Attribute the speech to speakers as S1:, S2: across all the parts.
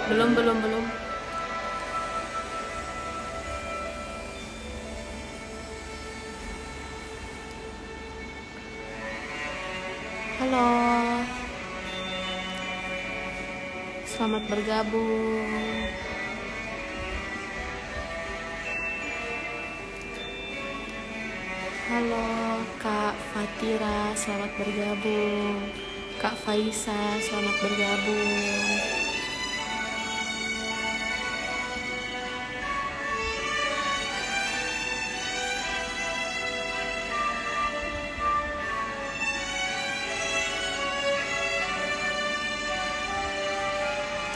S1: Belum. Halo, selamat bergabung. Halo Kak Fatira, selamat bergabung. Kak Faisa, selamat bergabung.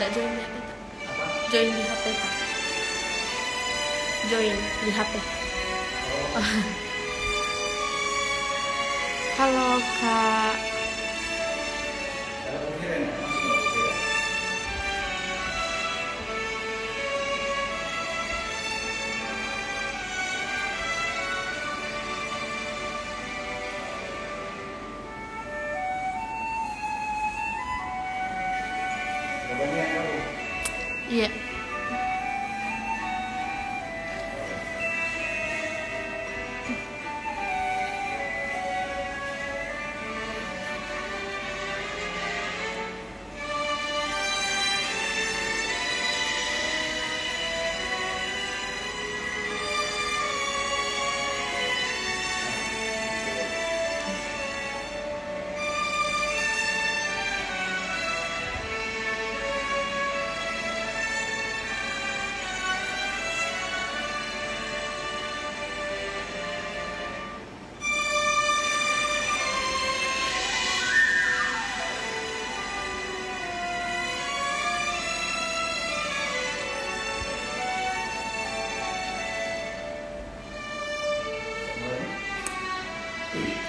S1: Tak join di HP?
S2: Apa?
S1: Join di HP tak? Join di HP. Halo Kak.
S2: Ada pemikiran ya? Masih nggak pemikiran? Jawabannya yang baru.
S1: Iya.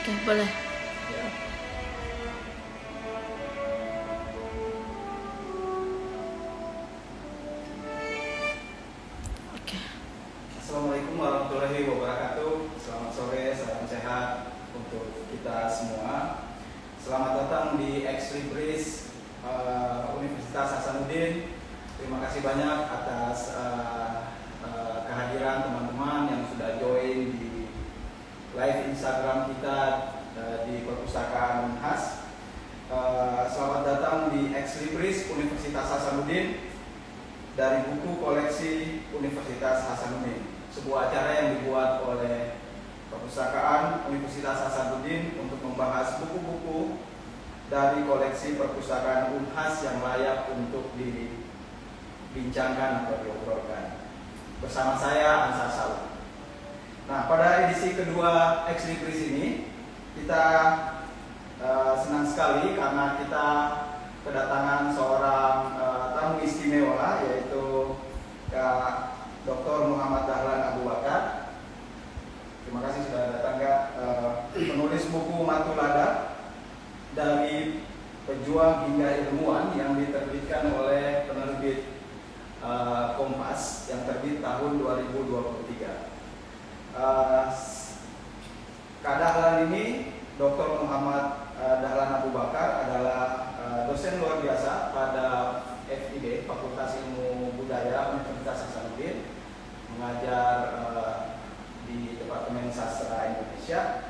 S1: Oke, boleh.
S2: Ya.
S1: Oke.
S2: Assalamualaikum warahmatullahi wabarakatuh. Selamat sore, salam sehat untuk kita semua. Selamat datang di Exlibris Universitas Hasanuddin. Terima kasih banyak atas kehadiran teman-teman yang sudah join di live Instagram kita di Perpustakaan Unhas. Selamat datang di Exlibris Universitas Hasanuddin dari buku koleksi Universitas Hasanuddin, sebuah acara yang dibuat oleh Perpustakaan Universitas Hasanuddin untuk membahas buku-buku dari koleksi Perpustakaan Unhas yang layak untuk dibincangkan atau diobrolkan. Bersama saya Ansar Saud. Nah, pada edisi kedua Exlibris ini kita senang sekali karena kita kedatangan seorang tamu istimewa, yaitu Kak Dr. Muhammad Dahlan Abu Bakar. Terima kasih sudah datang, Kak. Penulis buku Matulada dari Pejuang Hingga Ilmuwan yang diterbitkan oleh penerbit Kompas yang terbit tahun 2023. Kak Dahlan ini, Dr. Muhammad Dahlan Abu Bakar adalah dosen luar biasa pada FIB, Fakultas Ilmu Budaya Universitas Hasanuddin, mengajar di Departemen Sastra Indonesia.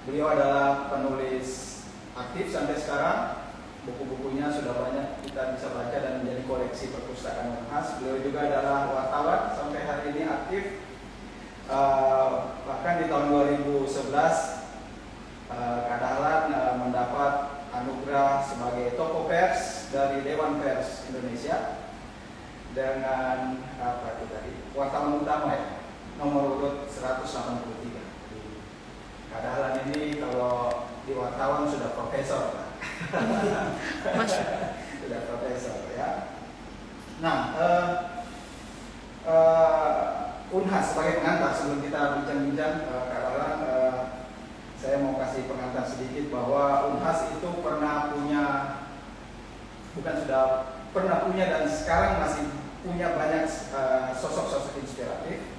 S2: Beliau adalah penulis aktif sampai sekarang. Buku-bukunya sudah banyak kita bisa baca dan menjadi koleksi perpustakaan Unhas. Beliau juga adalah wartawan sampai hari ini aktif. Bahkan di tahun 2011 Kak Dahlan mendapat anugerah sebagai tokoh pers dari Dewan Pers Indonesia dengan apa itu tadi, wartawan utama ya, nomor urut 183. Kak Dahlan ini kalau di wartawan sudah profesor, Pak. Sudah profesor ya. Nah, Unhas sebagai pengantar sebelum kita bincang-bincang, Kak Dahlan, saya mau kasih pengantar sedikit bahwa Unhas itu pernah punya, bukan sudah pernah punya dan sekarang masih punya banyak sosok-sosok inspiratif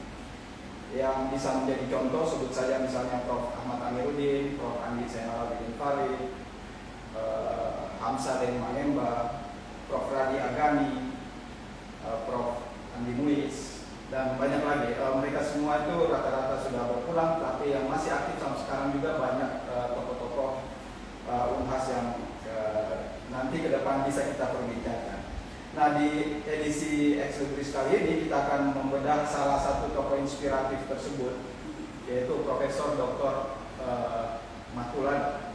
S2: yang bisa menjadi contoh. Sebut saja misalnya Prof. Ahmad Amiruddin, Prof. Andi Zainal Farid, Hamsa Den Maemba, Prof. Radi Agani, semua itu rata-rata sudah berpulang, tapi yang masih aktif sampai sekarang juga banyak tokoh-tokoh Unhas yang nanti ke depan bisa kita perbincangkan. Nah, di edisi Ex Libris kali ini kita akan membedah salah satu tokoh inspiratif tersebut, yaitu Profesor Dr. Mahtulada.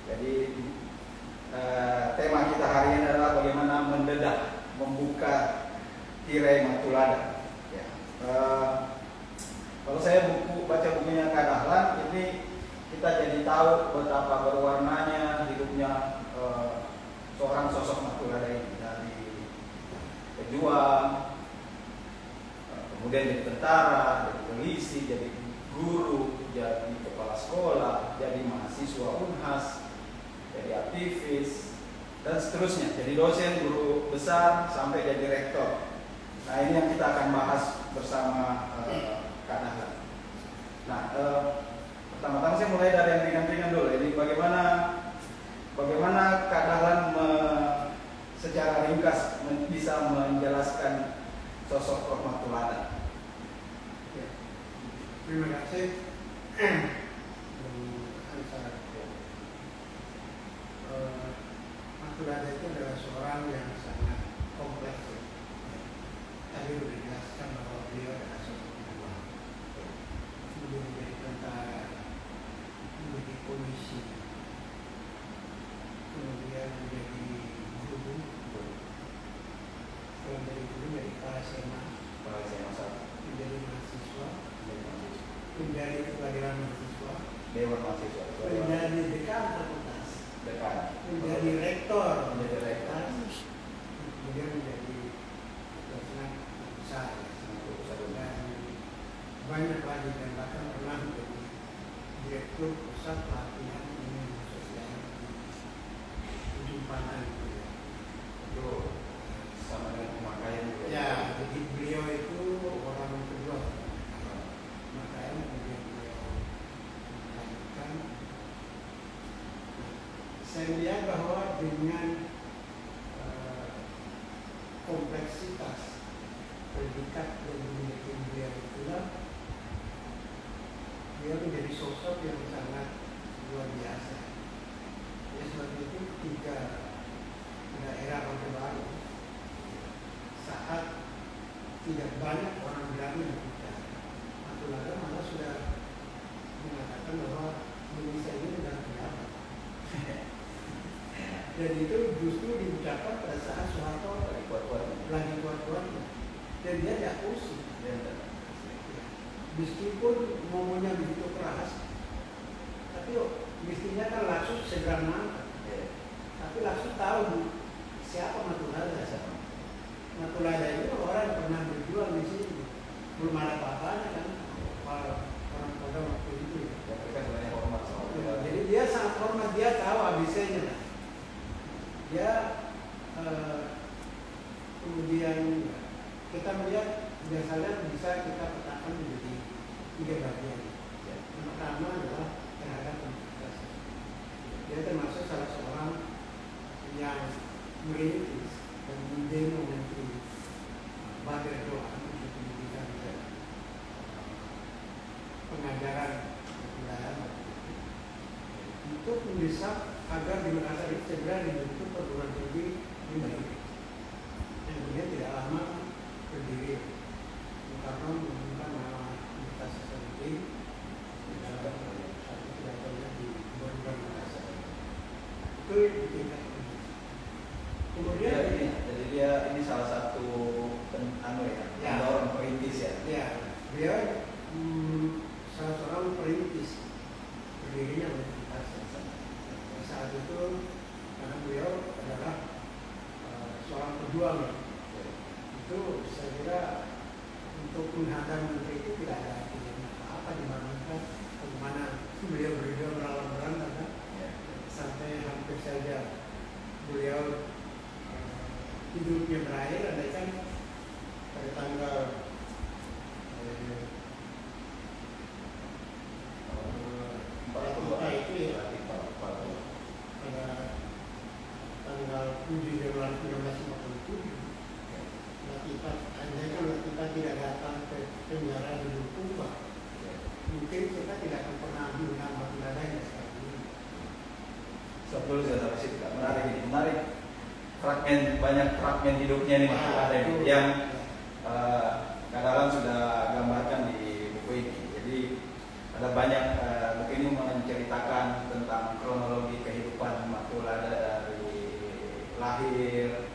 S2: Jadi tema kita hari ini adalah bagaimana mendedah, membuka tirai Mahtulada. Ya. Kalau saya baca bukunya Kak Dahlan, ini kita jadi tahu betapa berwarnanya hidupnya seorang sosok Mahtulada ini, dari pejuang, kemudian jadi tentara, jadi polisi, jadi guru, jadi kepala sekolah, jadi mahasiswa Unhas, jadi aktivis, dan seterusnya. Jadi dosen, guru besar, sampai jadi rektor. Nah, ini yang kita akan bahas bersama Kak Dahlan. Nah, pertama-tama saya mulai dari yang ringan-ringan dulu. Jadi bagaimana Kak Dahlan secara ringkas bisa menjelaskan sosok Prof. Mahtulada?
S3: Ya. Terima kasih. Mahtulada itu adalah seorang yang sangat kompleks. Tadi sudah dijelaskan bahwa beliau adalah sosok pejuang, kemudian menjadi tentara, menjadi polisi, kemudian menjadi guru, setelah menjadi guru menjadi kepala SMA, menjadi mahasiswa, menjadi pengadilan mahasiswa,
S2: Dewan Mahasiswa,
S3: menjadi dekan fakultas, menjadi rektor, kemudian menjadi dosen besar, dan banyak lagi, dan bahkan pernah menjadi direktur pusat pelatihan ilmu sosial di Ujung Pandang.
S2: itu sama dengan pemakaian juga.
S3: Ya, jadi beliau itu orang kedua, makanya kemudian beliau melanjutkan. Saya melihat bahwa dengan kompleksitas predikat yang dimiliki beliau itulah dia menjadi sosok yang sangat luar biasa. Ya, sebab itu ketika daerah Orde Baru, saat tidak banyak orang berani berbicara, Mahtulada malah sudah mengatakan bahwa Indonesia ini sudah pendapat. Dan itu justru diucapkan pada saat Soeharto lagi kuat-kuatnya, dan dia tidak pusing. Meskipun ngomongnya begitu keras, tapi mestinya kan Laksus segera mengangkat. Tapi Laksus tahu siapa Mahtulada. Mahtulada itu orang yang pernah berjuang di sini, belum ada apa-apanya kan, orang pada waktu itu. Jadi dia sangat hormat, dia tahu ABC-nya. Dia kemudian kita melihat biasanya bisa kita petakan menjadi 3 bagian. Yang pertama adalah terhadap universitas. Dia termasuk salah seorang yang merintis dan mendemo Menteri Badar Doan untuk pendidikan dan pengajaran kebudayaan untuk mendesak agar di Makassar itu segera dibentuk perguruan tinggi di Bali. Dan kemudian tidak lama berdiri. Karena menggunakan nama Universitas Hasanuddin di dalam satu pidatonya di Bondan Makassar. Itu di tingkat ini. Kemudian
S2: jadi dia ini salah satu pendorong perintis ya.
S3: Ya, dia salah seorang perintis berdirinya Universitas Hasanuddin. Saat itu karena beliau adalah seorang pejuang, itu saya kira untuk menghadang menteri itu tidak ada apa-apa dibandingkan bagaimana beliau berjuang melawan berantakan sampai hampir saja beliau hidupnya berakhir. Andaikan pada tanggal 40 itu ya, pada tanggal 7 Januari 1957, Latifah, andaikan Latifah tidak datang ke penjara di Bulukumba, mungkin kita tidak akan pernah diundang Batu Lada yang seperti ini.
S2: Betul, saya tahu sih, menarik ini, menarik. Banyak fragmen hidupnya nih Batu Lada ini yang Kak Dahlan sudah gambarkan di buku ini. Jadi ada banyak buku ini menceritakan tentang kronologi kehidupan Batu Lada dari lahir,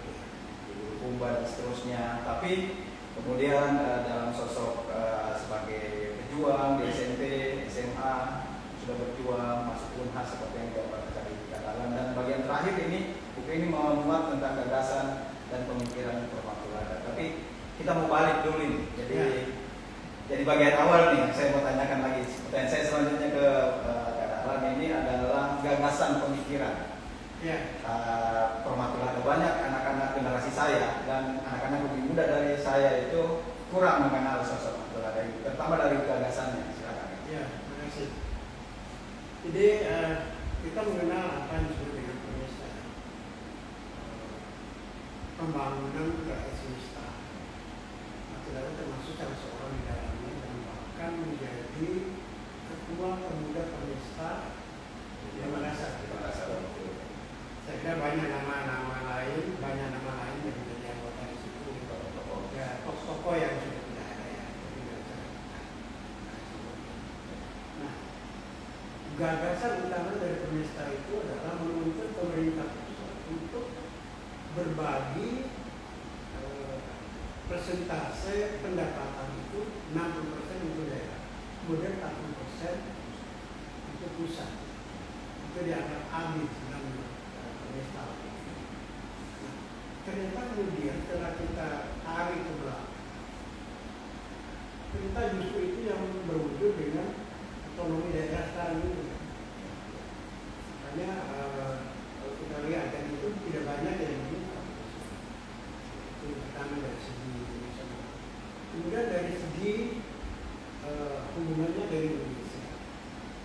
S2: Kumba dan seterusnya. Tapi kemudian dalam sosok sebagai pejuang di SMP, SMA sudah berjuang, masuk Unhas seperti yang digambarkan tadi Kak Dahlan. Dan bagian terakhir ini buku ini memuat tentang gagasan dan pemikiran Batu Lada. Tapi kita mau balik dulu nih. Jadi bagian awal nih saya mau tanyakan lagi. Pertanyaan saya selanjutnya ke Kak Dahlan ini adalah gagasan pemikiran. Batu Lada. Banyak anak-anak generasi saya dan anak-anak lebih muda dari saya itu kurang mengenal sosok Batu Lada ini, terutama dari gagasannya. Silakan.
S3: Ya, terima kasih. Jadi kita mengenal apa yang disebut dengan Pranista, pembangunan rakyat semesta. Batu Lada termasuk salah seorang di dalamnya dan bahkan menjadi ketua pemuda Pranista di Makassar. Saya kira banyak nama-nama lain yang menjadi anggota di situ. Ya, tokoh-tokoh yang sudah tidak ada ya. Nah, gagasan utama dari Pranista itu adalah menuntut pemerintah pusat untuk berbagi persentase pendapatan itu 60% untuk daerah, kemudian 40% untuk pusat. Itu dianggap adil dalam Pranista. Nah, ternyata kemudian setelah kita tarik ke belakang, kita justru itu yang berwujud dengan otonomi daerah sekarang ini. Makanya kalau kita lihat dan itu tidak banyak yang diminta. Itu pertama dari segi nasional. Kemudian dari segi hubungannya dari Indonesia.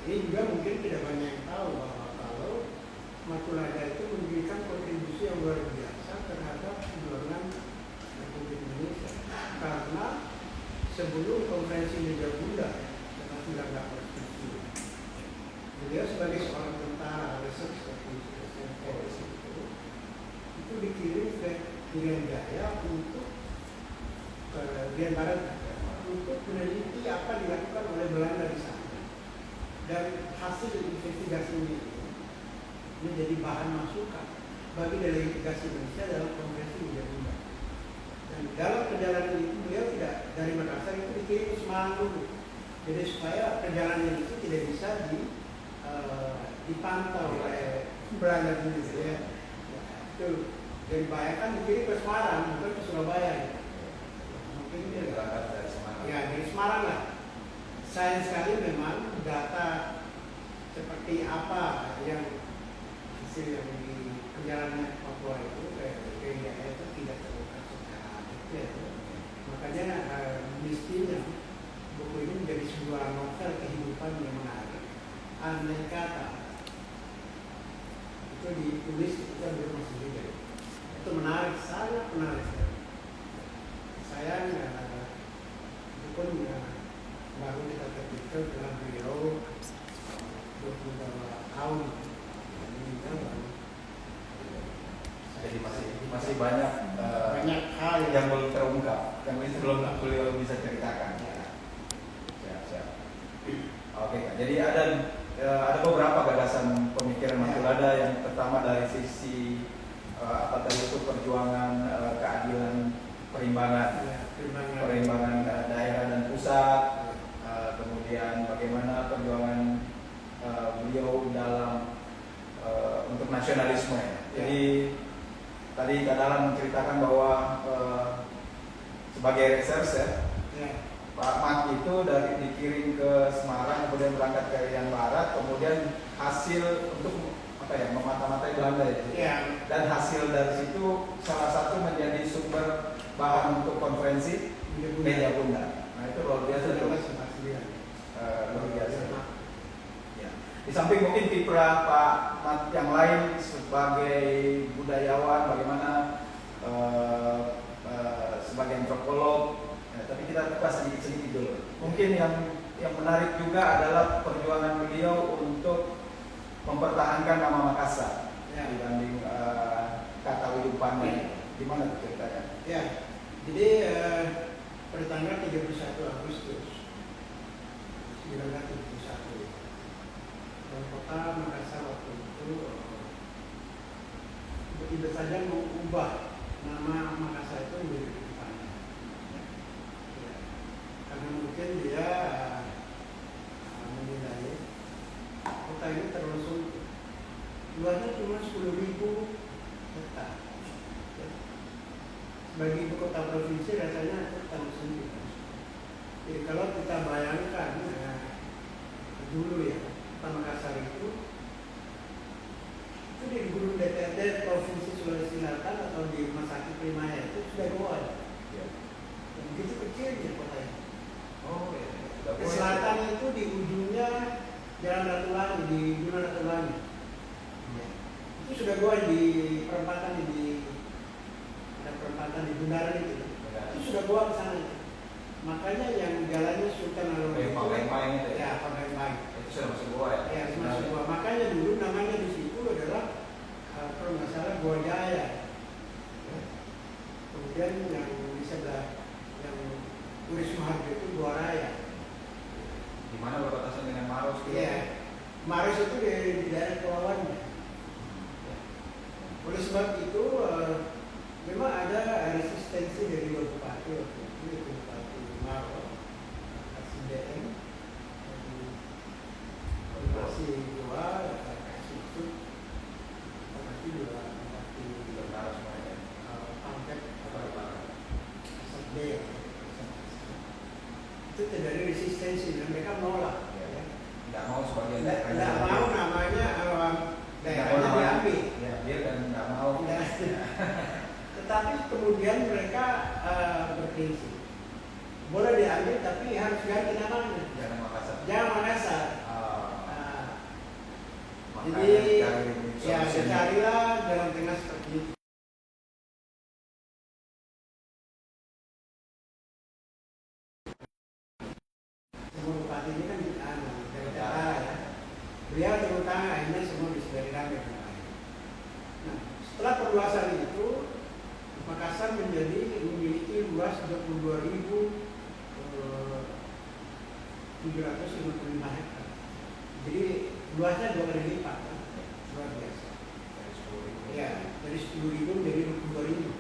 S3: Ini juga mungkin tidak banyak yang tahu bahwa kalau Batu Lada itu memberikan kontribusi yang luar biasa terhadap perjuangan Republik Indonesia. Karena sebelum konferensi Meja Bunda tahun 1947, beliau sebagai seorang tentara reserve itu dikirim ke Irian Jaya untuk ke Irian Barat untuk meneliti apa dilakukan oleh Belanda di sana. Dan hasil investigasi ini menjadi bahan masukan bagi delegasi Indonesia dalam konferensi Meja Bunda. Dan dalam perjalanan itu beliau tidak dari Makassar itu dikirim ke Semarang dulu. Jadi supaya perjalanan itu tidak bisa dipantau oleh Belanda dulu ya. Itu dari Bayak kan dikirim ke Semarang bukan ke Surabaya. Mungkin dia berangkat dari Semarang. Ya dari Semarang lah. Sayang sekali memang data seperti apa yang hasil yang di perjalanan Papua itu ke India itu tidak terungkap secara detail. Makanya mestinya buku ini menjadi sebuah novel kehidupan yang menarik. Andai kata itu ditulis ketika beliau masih hidup. Itu menarik, sangat menarik. Sayangnya itu pun baru kita terpikir dengan beliau 22 tahun.
S2: Jadi masih banyak
S3: hal
S2: yang belum terungkap, yang belum beliau bisa ceritakan. Siap. Oke, jadi ada beberapa gagasan pemikiran Batu Lada yang pertama dari sisi apa tadi itu perjuangan keadilan perimbangan daerah dan pusat, kemudian bagaimana perjuangan beliau dalam untuk nasionalisme ya. Jadi tadi Kak Dahlan menceritakan bahwa sebagai reserse Pak Mat itu dari dikirim ke Semarang kemudian berangkat ke Irian Barat, kemudian hasil untuk memata-matai Belanda itu. Dan hasil dari situ salah satu menjadi sumber bahan untuk konferensi Meja Bunda. Nah itu luar biasa tuh. Luar biasa. Ya. Di samping mungkin kiprah Pak Mat yang lain sebagai budayawan, bagaimana sebagai antropolog, tapi kita kupas sedikit-sedikit dulu. Mungkin yang yang menarik juga adalah perjuangan beliau untuk mempertahankan nama Makassar
S3: Ya.
S2: dibanding kata Ujung Pandang. Gimana tuh ceritanya?
S3: Ya, jadi pada tanggal 31 Agustus 1971, wali kota Makassar waktu itu tiba-tiba saja mengubah nama Makassar itu menjadi Ujung Pandang. Ya, karena mungkin dia menilai kota ini terlalu sempit. Luasnya cuma 10.000 hektar. Bagi ibu kota provinsi rasanya itu terlalu sempit. Jadi kalau kita bayangkan dulu ya, kota Makassar itu di gedung DPRD Provinsi Sulawesi Selatan atau di Rumah Sakit Primaya itu sudah goa.
S2: Ya.
S3: Dan begitu kecilnya kota ini.
S2: Oh ya.
S3: Ke selatan itu di ujungnya Jalan Ratulangi, di Gunung Ratulangi. Ya. Itu sudah goa di perempatan ada perempatan di Bundaran itu. Itu sudah goa ke sana. Makanya yang jalannya Sultan Alor itu.
S2: Palembang itu ya.
S3: Ya, Palembang.
S2: Itu sudah masuk gua ya.
S3: Ya, masuk goa. Makanya dulu namanya di situ adalah kalau nggak salah Goa Jaya. Ya. Kemudian yang di sebelah yang Uris Maharjo itu Goa Raya.
S2: Di mana berbatasan dengan Maros?
S3: Iya. Maros itu di daerah Kepulauannya. Ya. Oleh sebab itu memang ada resistensi dari dua bupati waktu itu, yaitu Bupati Maros, Kasih DM, Bupati Goa, Kasih itu, Bupati juga Bupati
S2: Maros ya.
S3: Pangkat Asal Dea. Itu terjadi resistensi dan mereka menolak. Ya.
S2: Tidak mau sebagian
S3: Tidak mau namanya daerahnya diambil.
S2: Ya, dia dan tidak mau.
S3: Tetapi kemudian mereka berprinsip boleh diambil tapi harus ganti namanya.
S2: Jangan Makassar.
S3: Jangan Makassar.
S2: Makanya
S3: Jadi
S2: cari
S3: ya
S2: solusi.
S3: carilah jalan tengah seperti itu. Semua bupati ini kan dari Jakarta ya. Beliau turun tangan akhirnya semua disediakan dengan baik. Nah, setelah perluasan itu Makassar memiliki luas 22.755 hektar. Jadi luasnya 2 kali lipat, kan? Luar biasa. Ya, dari 10.000 menjadi 22.000.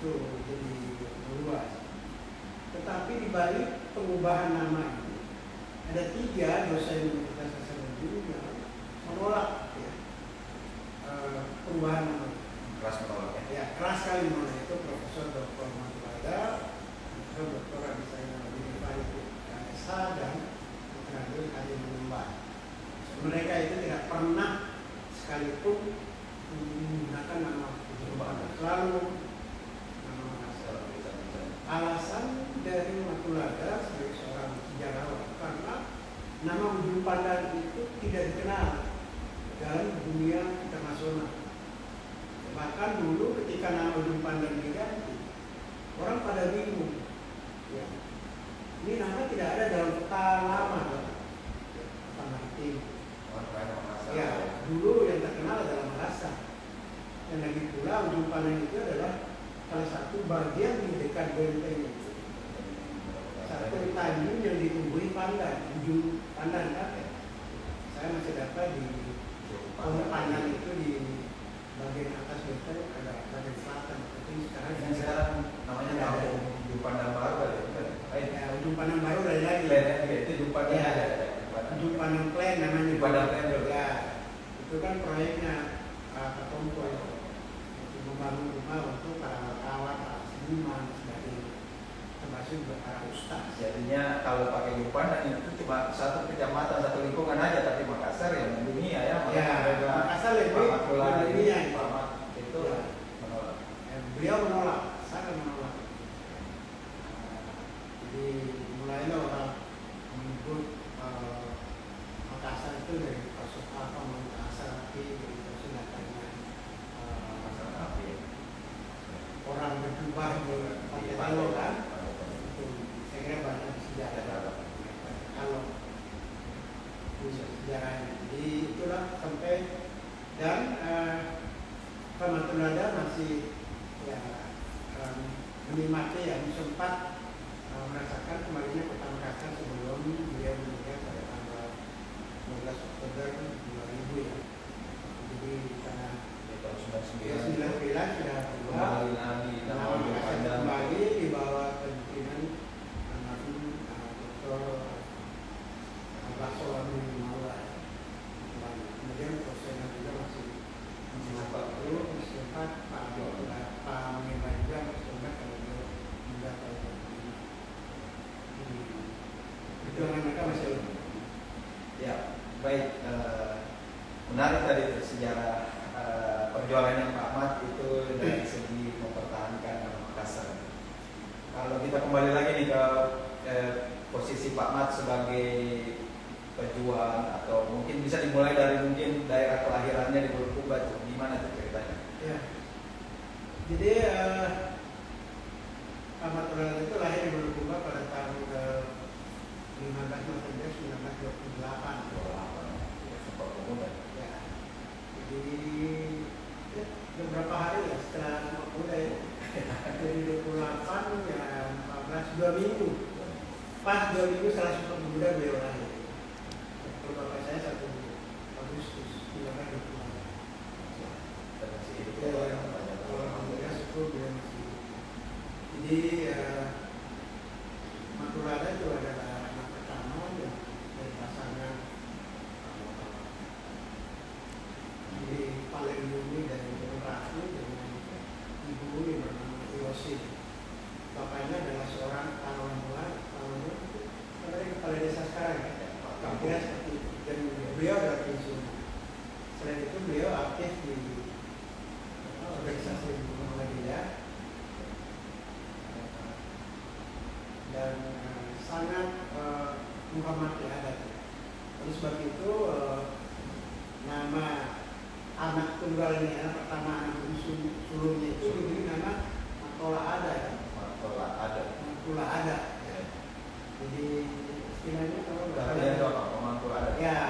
S3: Itu jadi luas. Tetapi di balik pengubahan nama ini ada 3 dosen Universitas Hasanuddin yang menolak ya, perubahan nama.
S2: Keras menolaknya.
S3: Ya, keras sekali menolak itu Profesor Dr. Matulada, Dr. Abisaya Nabi Farid SH dan Dr. Abdul Kadir Menembak. Mereka itu tidak pernah sekalipun menggunakan nama Ujung selalu nama Makassar. Alasan dari Matulada sebagai seorang sejarawan karena nama Ujung Pandang itu tidak dikenal dalam dunia internasional. Bahkan dulu ketika nama Ujung Pandang diganti, orang pada bingung. Ya. Ini nama tidak ada dalam peta lama, peta maritim. Ya, dulu yang terkenal adalah Makassar. Dan lagi pula Ujung Pandang itu adalah salah satu bagian di dekat benteng itu. Satu tanjung yang ditumbuhi pandan, Ujung Pandang kan? Saya masih dapat di Ujung Pandang itu di bagian atas benteng ada bagian selatan. Tapi sekarang
S2: namanya kampung Ujung Pandang Baru kali ya.
S3: Ujung Pandang Baru dari lagi.
S2: Itu Ujung Pandang.
S3: Ya. Ujung Pandang Plan namanya.
S2: Ujung Pandang Plan juga.
S3: Ya. Itu kan proyeknya Pak Tompo ya. Untuk membangun rumah untuk para wartawan, para seniman, sebagainya. Termasuk juga para ustaz.
S2: Jadinya kalau pakai Ujung Pandang itu cuma satu kecamatan, satu lingkungan aja, tapi Makassar yang mendunia ya.
S3: Makassar lebih mendunia.
S2: Itu
S3: ya.
S2: menolak.
S3: Beliau menolak, sangat menolak. Jadi mulailah orang menyebut Makassar itu dari kasus apa Makassar api, dari kasus datangnya orang berjubah di Pakai Talo kan. Itu saya kira banyak sejarah. sampai dan Pamatulada masih ya menikmati yang sempat merasakan kembalinya Kota Makassar sebelum beliau meninggal pada tanggal 15 Oktober 2000 ya. Jadi karena
S2: tahun
S3: 99 sudah berubah,
S2: kembali lagi
S3: nama Makassar kembali di bawah kepemimpinan almarhum Dr. Bakso Maula. Kemudian prosesnya juga masih sempat Pak Mengemban juga sempat kalau beliau mendapat perjuangan mereka masih
S2: ya baik. Menarik tadi itu sejarah perjuangannya Pak Ahmad itu dari segi mempertahankan nama Makassar. Kalau kita kembali lagi nih ke posisi Pak Ahmad sebagai pejuang, atau mungkin bisa dimulai dari mungkin daerah kelahirannya di Bulukumba itu gimana tuh ceritanya?
S3: ya. Jadi Ahmad Tolan itu lahir di Bulukumba pada tahun 15 November 1928.
S2: Sempat pemuda.
S3: Ya. Jadi ya, beberapa hari ya setelah Sumpah Pemuda ya. Jadi 28 ya 14 2 minggu. Pas 2 minggu setelah Sumpah Pemuda beliau lahir. Kalau bapak saya 1 Agustus 1928. Alhamdulillah syukur beliau masih hidup. Jadi Matulada itu adalah anak pertama yang dari pasangan jadi paling dulu dari Ratu dengan ibu yang bernama Iwosi. Bapaknya adalah seorang Talonmuan dari kepala desa sekarang ya. Kira seperti itu. Dan beliau adalah pensiun. Selain itu beliau aktif di organisasi Muhammadiyah dan sangat menghormati adat. Oleh sebab itu nama anak tunggalnya, anak pertama anak sulungnya itu diberi nama Matola Ada ya. Matola Ada. Ya. Jadi istilahnya kalau
S2: pemangku adat.
S3: Ya,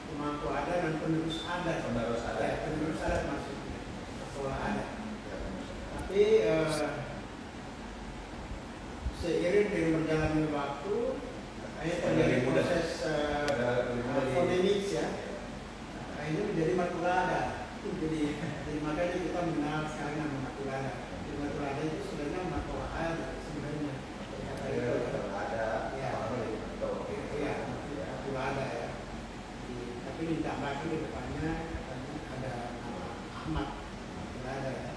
S3: pemangku adat dan penerus adat.
S2: Penerus adat.
S3: Ya, penerus adat maksudnya. Matola Ada. Tapi seiring dengan berjalannya waktu, terjadi proses fonemik ya. Akhirnya menjadi Matulada. Jadi makanya kita mengenal sekarang nama Matulada. Jadi Matulada itu sebenarnya Matola Ada sebenarnya. Kata itu
S2: ada
S3: ya. Ya, Matulada ya. Tapi ditambahkan di depannya katanya ada nama Ahmad Matulada ya.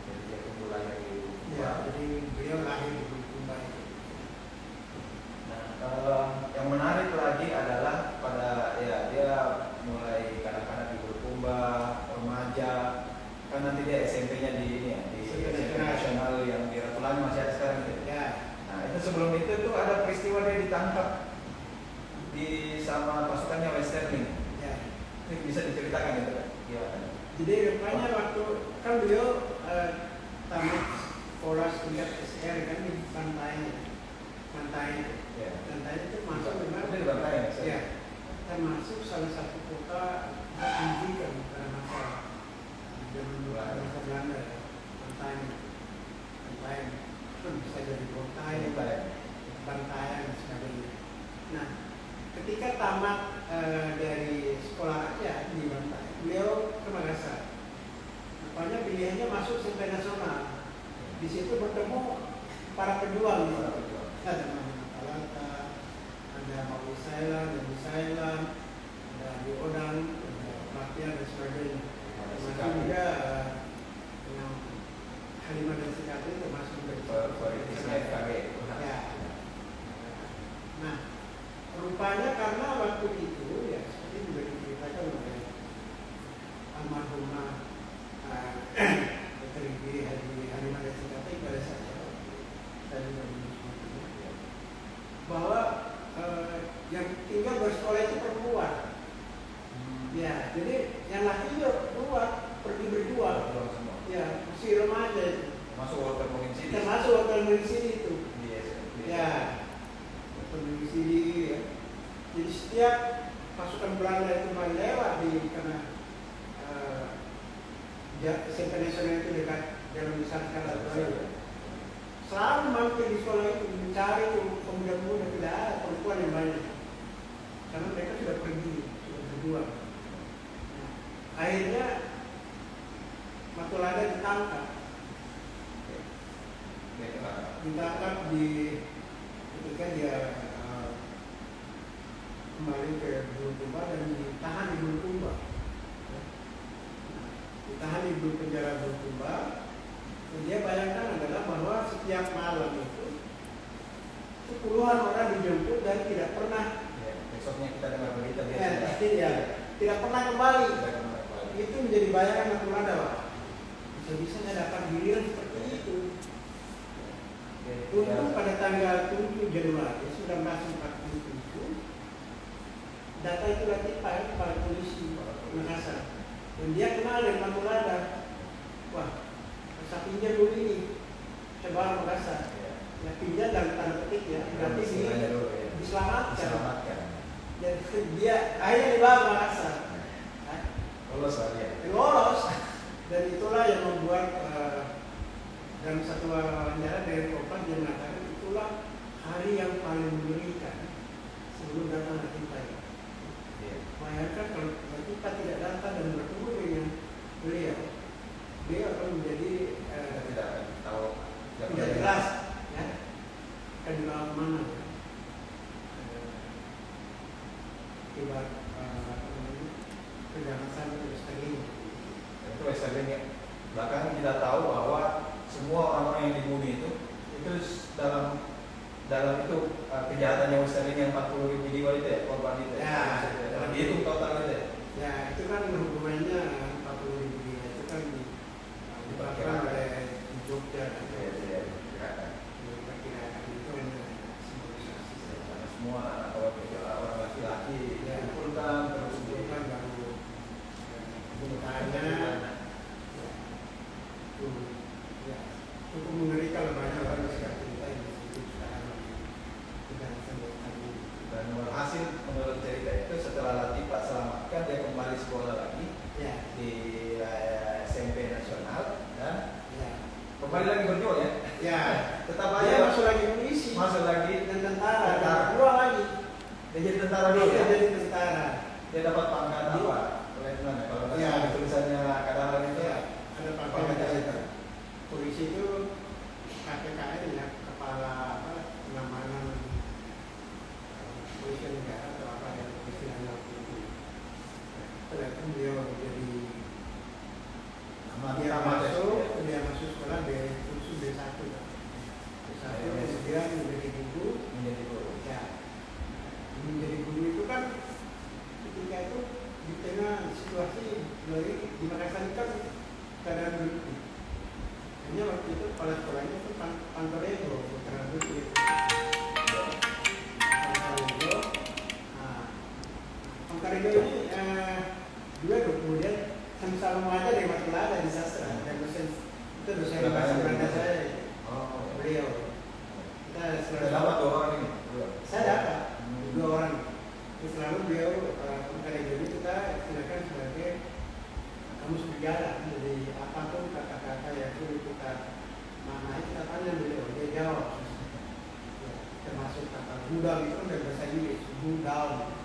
S2: Jadi dia tumbuh lahir di
S3: Ya, jadi beliau lahir di Bulukumba itu.
S2: Nah, yang menarik lagi adalah pada ya dia mulai kanak-kanak di Bulukumba, remaja, kan nanti dia SMP-nya di ini ya, di SMP Nasional yang di Ratulangi masih ada sekarang gitu.
S3: Ya.
S2: Nah, itu sebelum itu tuh ada peristiwa dia ditangkap di sama pasukannya Westerling.
S3: Ya.
S2: Ini bisa diceritakan gitu kan? Gimana?
S3: Jadi rupanya waktu kan beliau tamat sekolah tingkat SR kan di Bantaeng.
S2: Ya.
S3: Bantaeng itu masuk memang
S2: Itu di Bantaeng,
S3: ya, termasuk salah satu kota pendidikan pada masa zaman masa Belanda ya. Bantaeng kan bisa jadi Bantaeng dan sebagainya. Nah, ketika tamat dari sekolah rakyat di Bantaeng, beliau ke Makassar. Rupanya pilihannya masuk sampai nasional. Di situ bertemu para pejuang. Ada Muhammad Alata, ada Mauli Sailan, ada Adi Odang, ada Rakyat dan sebagainya. Termasuk juga yang Halimah dan Sikati termasuk dari
S2: Politisnya FKG.
S3: ya. Nah, rupanya karena waktu itu ya seperti juga diceritakan oleh almarhumah Dr. Halimah dan Sikati pada saat saya juga bahwa yang tinggal bersekolah itu perempuan. Ya, jadi yang laki juga keluar pergi berjuang. Ya, masih remaja itu.
S2: Masuk hotel provinsi.
S3: Termasuk hotel provinsi itu.
S2: Yes.
S3: Ya, hotel provinsi ya. Jadi setiap pasukan Belanda itu lewat di karena SMP nasional itu dekat Jalan Besar Kalabari. Selalu mampir di sekolah itu mencari pemuda-pemuda, tidak ada perempuan yang banyak karena mereka sudah pergi, sudah berjuang. Nah, akhirnya Matulada ditangkap di ketika dia kembali ke Bulukumba dan ditahan di Bulukumba. Ditahan di penjara Bulukumba. Dan dia bayangkan adalah bahwa setiap malam itu puluhan orang dijemput dan tidak pernah.
S2: Ya, besoknya kita dengar berita
S3: Tidak pernah kembali. Itu menjadi bayangan Matulada, Pak. Bisa-bisanya dapat giliran seperti itu. Untuk pada tanggal 7 Januari 1947, data itu Latifa kepala polisi Makassar. Dan dia kenal dengan Matulada. Wah, saya pinjam dulu ini, coba Makassar. Ya pinjam dalam tanda petik ya, berarti diselamatkan. Jadi dia akhirnya dibawa ke Makassar.
S2: Lolos lah dia.
S3: Lolos. Dan itulah yang membuat dalam satu wawancara dari Kopang dia mengatakan itulah hari yang paling mengerikan sebelum datang Latifa. Bayangkan kalau Latifa tidak datang dan bertemu dengan beliau akan menjadi
S2: tidak tahu,
S3: tidak jelas, ya, akan dibawa kemana? Akibat keganasan Western.
S2: Itu Western ya. Bahkan kita tahu bahwa semua orang-orang yang dibunuh itu dalam itu kejahatannya Western yang 40.000 jiwa itu ya, korban itu ya. Itu total itu ya.
S3: Ya itu kan hubungannya 40.000 jiwa itu kan diperkirakan oleh Jogja dan diperkirakan itu hanya simbolisasi
S2: semua orang laki-laki dikumpulkan terus
S3: kan baru pembukaannya cukup mengerikan lah, banyak orang yang cerita yang disebut sekarang keganasan Western.
S2: Dan hasil menurut cerita itu setelah Latifa selamatkan dia kembali sekolah lagi di SMP nasional dan kembali lagi berjuang ya. Tetap aja
S3: dia masuk lagi polisi,
S2: masuk lagi
S3: dan tentara. Dua lagi.
S2: Dia jadi tentara dulu ya.
S3: Jadi tentara.
S2: Dia dapat pangkat apa? Letnan ya. Kalau nggak salah tulisannya kadang itu ya.
S3: Ada pangkat polisi itu KPKN ya, kepala pengamanan polisi negara atau apa ya, istilahnya waktu itu. Setelah itu dia masuk sekolah kursus B1 kemudian menjadi guru. Ya, menjadi guru itu kan ketika itu di tengah situasi di Makassar itu kan keadaan berhenti. Hanya waktu itu kepala sekolahnya itu Pantorego, Putra Bukit. Pantorego ini juga kemudian sama-sama mengajar dari Matulada di sastra dan dosen itu dosen bahasa Belanda saya. Beliau. Kita selalu
S2: dapat 2 orang ini.
S3: Saya dapat 2 orang. Selalu beliau Pantorego ini kita silakan sebagai kamus bicara, jadi apapun kata-kata yang sulit kita maknai kita tanya beliau, dia jawab. Ya, termasuk kata gudang itu dari bahasa Inggris, gudang.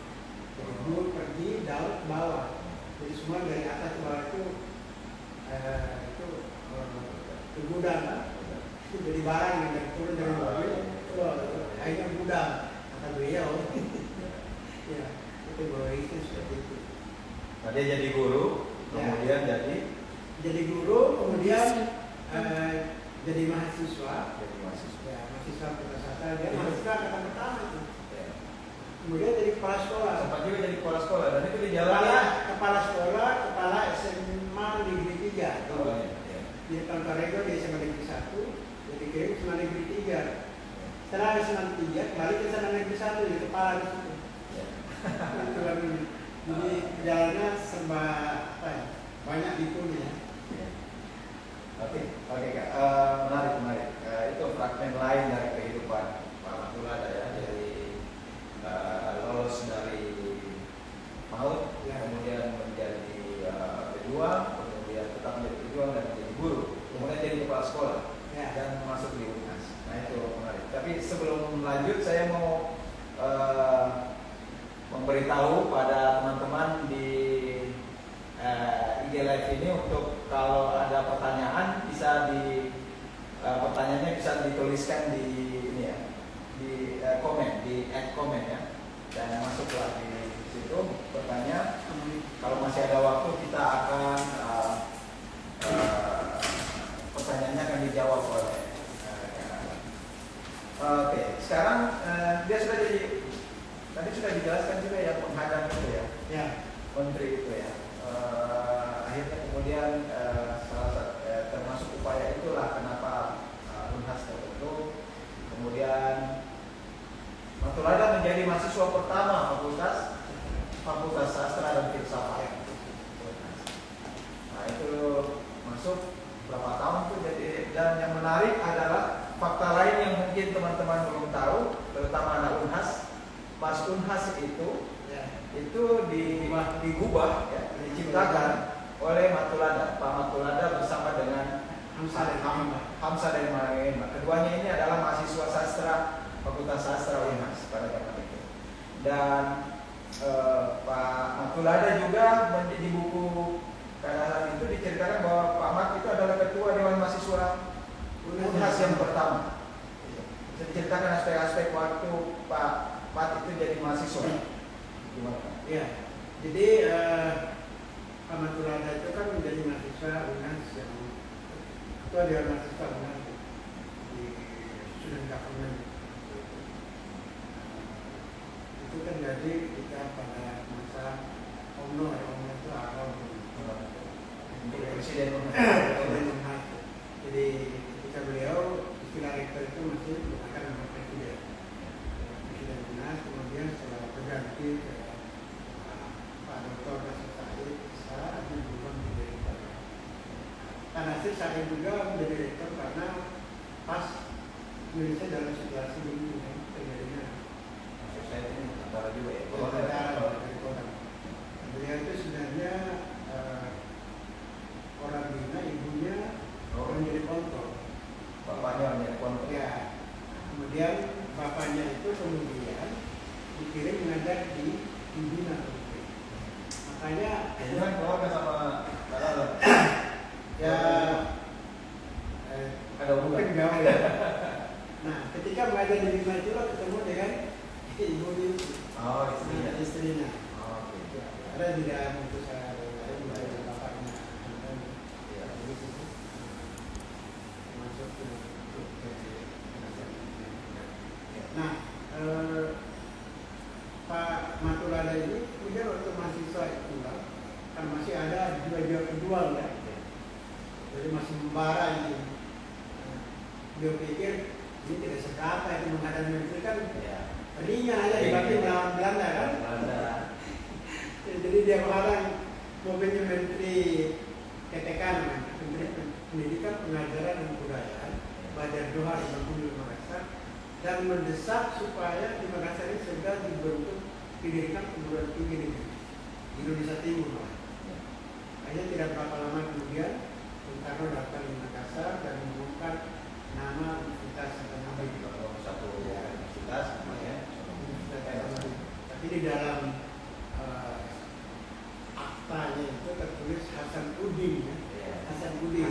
S3: Jadi gud pergi, down ke bawah. Jadi semua dari atas ke bawah itu ke gudang kan? Itu jadi barang yang dari turun dari mobil, akhirnya gudang kata beliau. Ya, itu bahwa itu seperti itu.
S2: Nah, dia jadi guru. Kemudian
S3: jadi guru, kemudian jadi mahasiswa. Ya, mahasiswa Putra dia mahasiswa angkatan pertama itu. Kemudian jadi kepala sekolah.
S2: Sempat juga jadi kepala sekolah dan itu di jalan
S3: kepala sekolah, kepala SMA Negeri 3. Di Pantorego di SMA Negeri 1, jadi kirim SMA Negeri 3. Setelah SMA 3 kembali ke SMA Negeri 1 jadi kepala di situ. Itu kan. Jadi jalannya serba banyak dikunya.
S2: Oke Kak, menarik. Itu fragmen lain dari kehidupan Pak Matulada ya, dari lolos dari untuk kalau ada pertanyaan bisa pertanyaannya bisa dituliskan di ini ya, di komen, di komen ya, dan masuklah di situ bertanya. Kalau masih ada waktu kita akan pertanyaannya akan dijawab oleh oke, sekarang dia sudah jadi, tadi sudah dijelaskan juga ya penghadang itu ya,
S3: Ya.
S2: menteri itu ya. Akhirnya kemudian salah satu termasuk upaya itulah kenapa Unhas terbentuk. Kemudian Mathulada menjadi mahasiswa pertama Fakultas Sastra dan Filsafat. Nah itu masuk berapa tahun tuh, jadi, dan yang menarik adalah fakta lain yang mungkin teman-teman belum tahu, terutama anak Unhas. Pas Unhas itu digubah ya, diciptakan oleh Mathulada, Pak Mathulada bersama dengan Hamsa dan Mangema. Keduanya ini adalah mahasiswa sastra Fakultas Sastra Unhas pada zaman itu. Dan Pak Mathulada juga di buku Kadaharan itu diceritakan bahwa Pak Mat itu adalah ketua Dewan Mahasiswa Unhas yang pertama. Diceritakan aspek-aspek waktu Pak Mat itu jadi mahasiswa. Gimana?
S3: Ya, jadi Pak Mathulada itu kan menjadi mahasiswa Unhas yang ketua Dewan Mahasiswa Unhas di student government. Itu kan jadi ketika pada masa UMNO itu awal
S2: Presiden
S3: Unhas. Jadi ketika beliau istilah rektor itu masih menggunakan nama presiden Unhas, kemudian setelah berganti ke Pak Dr. Nasir Said, saat ini berubah menjadi rektor. Pak Nasir Said juga menjadi rektor karena pas Indonesia dalam situasi begini kan terjadinya.
S2: Saya ini antara juga ya.
S3: Beliau itu sebenarnya orang Bina, ibunya orang jadi kontrol.
S2: Bapaknya menjadi kontrol.
S3: Ya. Kemudian bapaknya itu kemudian dikirim mengajar di Bina. Makanya
S2: Ini kan keluarga sama Kalala.
S3: ya
S2: Ada hubungan.
S3: mungkin gaul ya. Nah, ketika mengajar di Bina itu ketemu dengan ibu
S2: Oh, istrinya.
S3: istrinya.
S2: Oh, oke.
S3: Ada tidak memutuskan lain dari bapaknya.
S2: Ya.
S3: Masuk ke nah, Pak Mathulada ini kemudian waktu mahasiswa itu kan masih ada jiwa-jiwa kedua ya, jadi masih membara ini. Dia pikir ini tidak seberapa itu menghadapi menteri kan
S2: Ya.
S3: ringan aja dibanding melawan Belanda kan. Jadi dia mengharang mobilnya menteri PTK namanya, Menteri Pendidikan, Pengajaran dan Kebudayaan, Badar Johar di Bengkulu Makassar, dan mendesak supaya di Makassar ini segera dibentuk pendidikan perguruan tinggi negeri di Indonesia Timur. Hanya tidak berapa lama kemudian Bung Karno datang di Makassar dan mengumumkan nama Universitas Hasanuddin.
S2: Satu universitas namanya.
S3: Tapi di dalam aktanya itu tertulis Hasanuddin ya. Hasanuddin.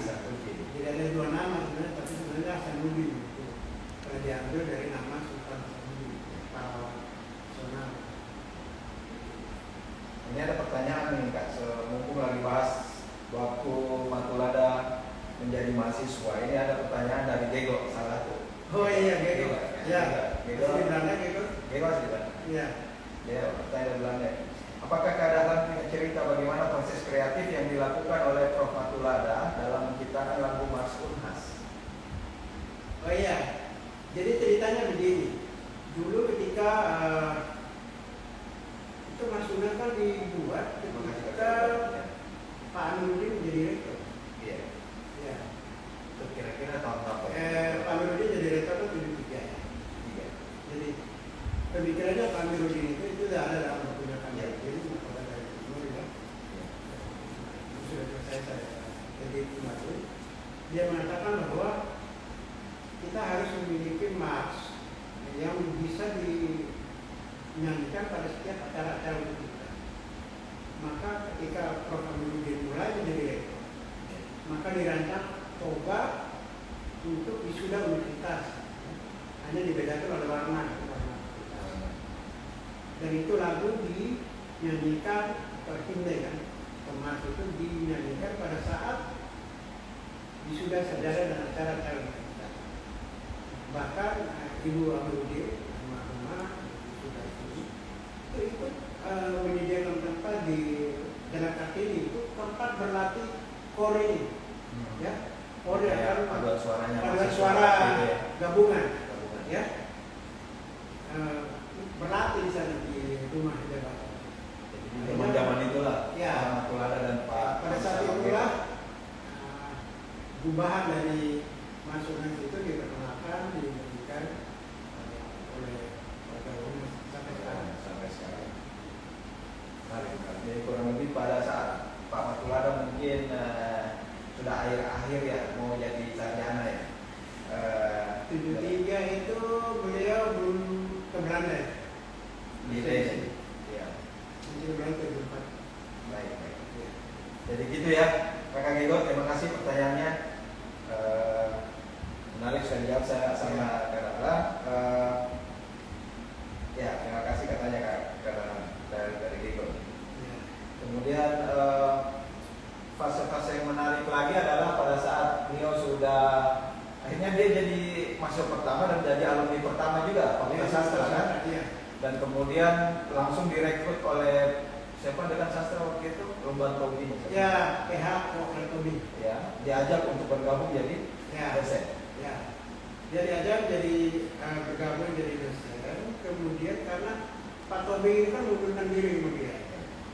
S3: Tidak ada dua nama sebenarnya, tapi sebenarnya Hasanuddin itu karena diambil dari nama Sultan Hasanuddin, pahlawan nasional.
S2: Ini ada pertanyaan nih Kak, mumpung lagi bahas waktu Mathulada menjadi mahasiswa. Ini ada pertanyaan dari Gego salah satu.
S3: Oh iya, Gego. Ya,
S2: Gego.
S3: di Belanda Gego.
S2: Gego sih Pak.
S3: Iya.
S2: Ya, pertanyaan dari Belanda. Apakah keadaan punya cerita bagaimana proses kreatif yang dilakukan oleh Prof. Mathulada dalam menciptakan lagu Mars Unhas?
S3: Oh iya, jadi ceritanya begini. Dulu ketika itu Mas Unhas kan dibuat ketika Pak Aminuddin menjadi rektor.
S2: Iya.
S3: Ya.
S2: Itu kira-kira tahun berapa?
S3: Pak Aminuddin jadi rektor itu 73 ya.
S2: Iya.
S3: Jadi pemikirannya Pak Aminuddin itu sudah ada dalam bukunya kan ya. Jadi pada dari timur ya. Sudah selesai saya. Jadi kemarin dia mengatakan bahwa kita harus memiliki Mars yang bisa dinyanyikan pada setiap acara-acara kita. Maka ketika Prof. Aminuddin mulai menjadi rektor, maka dirancang toga untuk wisuda universitas. Hanya dibedakan oleh warna. Dan itu lagu dinyanyikan atau himne kan, Thomas itu dinyanyikan pada saat wisuda sarjana dan acara-acara universitas. Bahkan Ibu Amelie wisuda itu ikut menyediakan tempat di Jalan Kartini, itu tempat berlatih kor ini, ya. Kor akan
S2: paduan suaranya,
S3: paduan suara gabungan, ya. Berlatih di sana di rumah jabatan.
S2: Jadi zaman itulah,
S3: ya.
S2: Tulada dan Pak.
S3: Pada saat itulah gubahan dari masukan itu diperkenalkan, diberikan oleh warga umum sampai sekarang.
S2: Jadi kurang lebih pada saat Pak Matulada mungkin sudah akhir-akhir ya mau jadi sarjana ya.
S3: 73 itu beliau belum ke Belanda.
S2: Di Desi. Ya.
S3: Di Belanda tempat.
S2: Baik. Ya. Jadi gitu ya, Kakak Gego, terima kasih pertanyaannya. Menarik sudah dijawab saya sama Kak Dara. Ya, terima kasih katanya dari Gego. Kemudian fase-fase yang menarik lagi adalah pada saat beliau sudah akhirnya dia jadi mahasiswa pertama dan jadi alumni pertama juga Fakultas Sastra kan. Dan kemudian langsung direkrut oleh siapa dengan sastra waktu itu? Lomban Tobi.
S3: Ya, PH Tobi.
S2: Ya, diajak untuk bergabung jadi dosen.
S3: Ya. Dia diajak jadi bergabung jadi dosen. Kemudian karena Pak Tobi ini kan mengundurkan diri kemudian.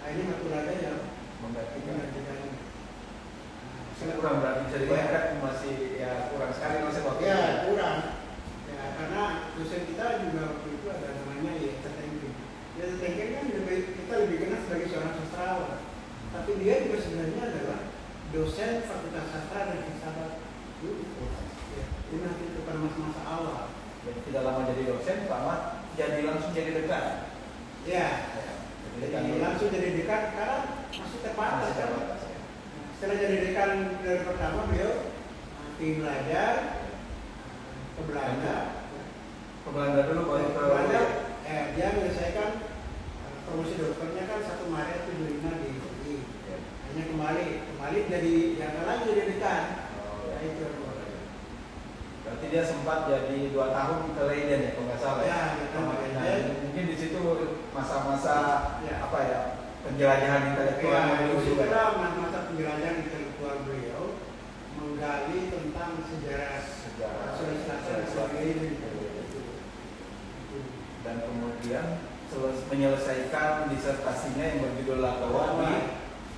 S3: Ini Matulada yang menggantikan.
S2: Kurang berarti bisa dibayangkan masih ya kurang sekali masih waktu.
S3: Ya kurang. Ya karena dosen kita juga waktu itu ada namanya ya Tengking. Ya Tengking kan kita lebih kenal sebagai seorang sastrawan. Tapi dia juga sebenarnya adalah dosen Fakultas Sastra dan Filsafat. Ya, ini nanti pada masa-masa awal.
S2: Jadi tidak lama jadi dosen, selamat jadi langsung jadi dekan.
S3: Ya. Jadi langsung jadi dekan karena masih terbatas kan. Setelah jadi dekan dari pertama beliau pergi belajar ke Belanda.
S2: Ke Belanda dulu baru ke
S3: Belanda. Dia menyelesaikan promosi dokternya kan 1 Maret 75 di UI. Hanya kembali jadi yang lagi jadi dekan. Ya itu.
S2: Berarti dia sempat jadi 2 tahun ke Leiden ya kalau nggak salah ya. Mungkin di situ masa-masa apa ya penjelajahan intelektual beliau juga.
S3: Masa penjelajahan intelektual beliau menggali tentang sejarah Leiden.
S2: Dan kemudian menyelesaikan disertasinya yang berjudul Latawa di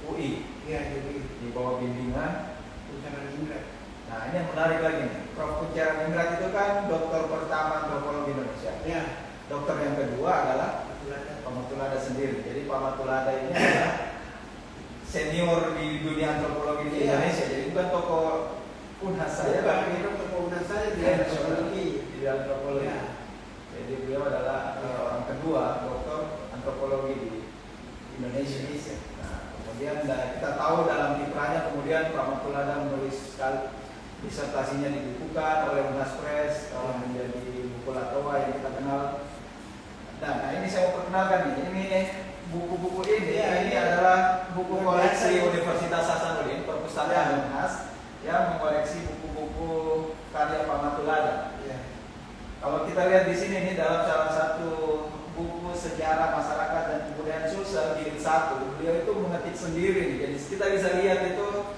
S2: UI.
S3: Iya, jadi
S2: di bawah bimbingan
S3: Kuncaran Indra.
S2: Nah ini yang menarik lagi nih, Prof. Kuncaran Indra itu kan dokter pertama antropologi Indonesia.
S3: Ya.
S2: Dokter yang kedua adalah Pak Matulada sendiri. Jadi Pak Matulada ini adalah senior di dunia antropologi di Indonesia. Jadi bukan tokoh unhas saya,
S3: tapi tokoh unhas saya di antropologi.
S2: Di antropologi. Ya. Jadi beliau adalah orang kedua dokter antropologi di Indonesia. Nah, kemudian kita tahu dalam kiprahnya kemudian Pak Matulada menulis disertasinya dibukukan oleh Unas Press menjadi buku Latawa yang kita kenal. Nah ini saya mau perkenalkan nih, ini buku-buku ini adalah buku koleksi Universitas Hasanuddin Perpustakaan Unas yang mengoleksi buku-buku karya Pak Matulada. Kalau kita lihat di sini nih dalam salah satu buku sejarah masyarakat dan kebudayaan Sulsel jilid 1, beliau itu mengetik sendiri nih. Jadi kita bisa lihat itu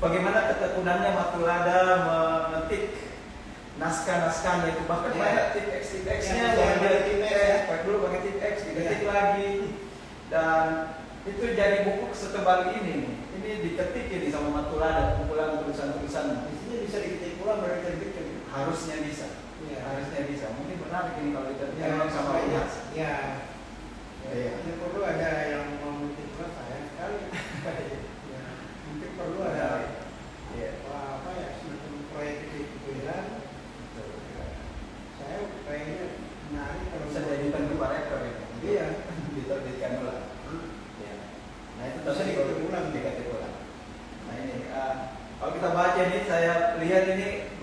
S2: bagaimana ketekunannya Matulada mengetik naskah-naskahnya itu, bahkan banyak tip X-nya pakai dulu pakai tip X diketik lagi, dan itu jadi buku setebal ini nih. Ini diketik ini sama Matulada, kumpulan tulisan-tulisan.
S3: Di sini bisa diketik ulang baru diterbitkan.
S2: Harusnya bisa. Harusnya bisa. Mungkin menarik ini kalau diterbitkan sama Unas.
S3: Ya. Ini perlu ada yang mau mengetik ulang, sayang sekali. Mungkin perlu ada apa ya semacam proyek kecil-kecilan. Saya kayaknya menarik kalau
S2: bisa dijadikan di rektor ya.
S3: Iya,
S2: diterbitkan ulang. Nah itu
S3: bisa diketik ulang.
S2: Nah ini ini saya lihat ini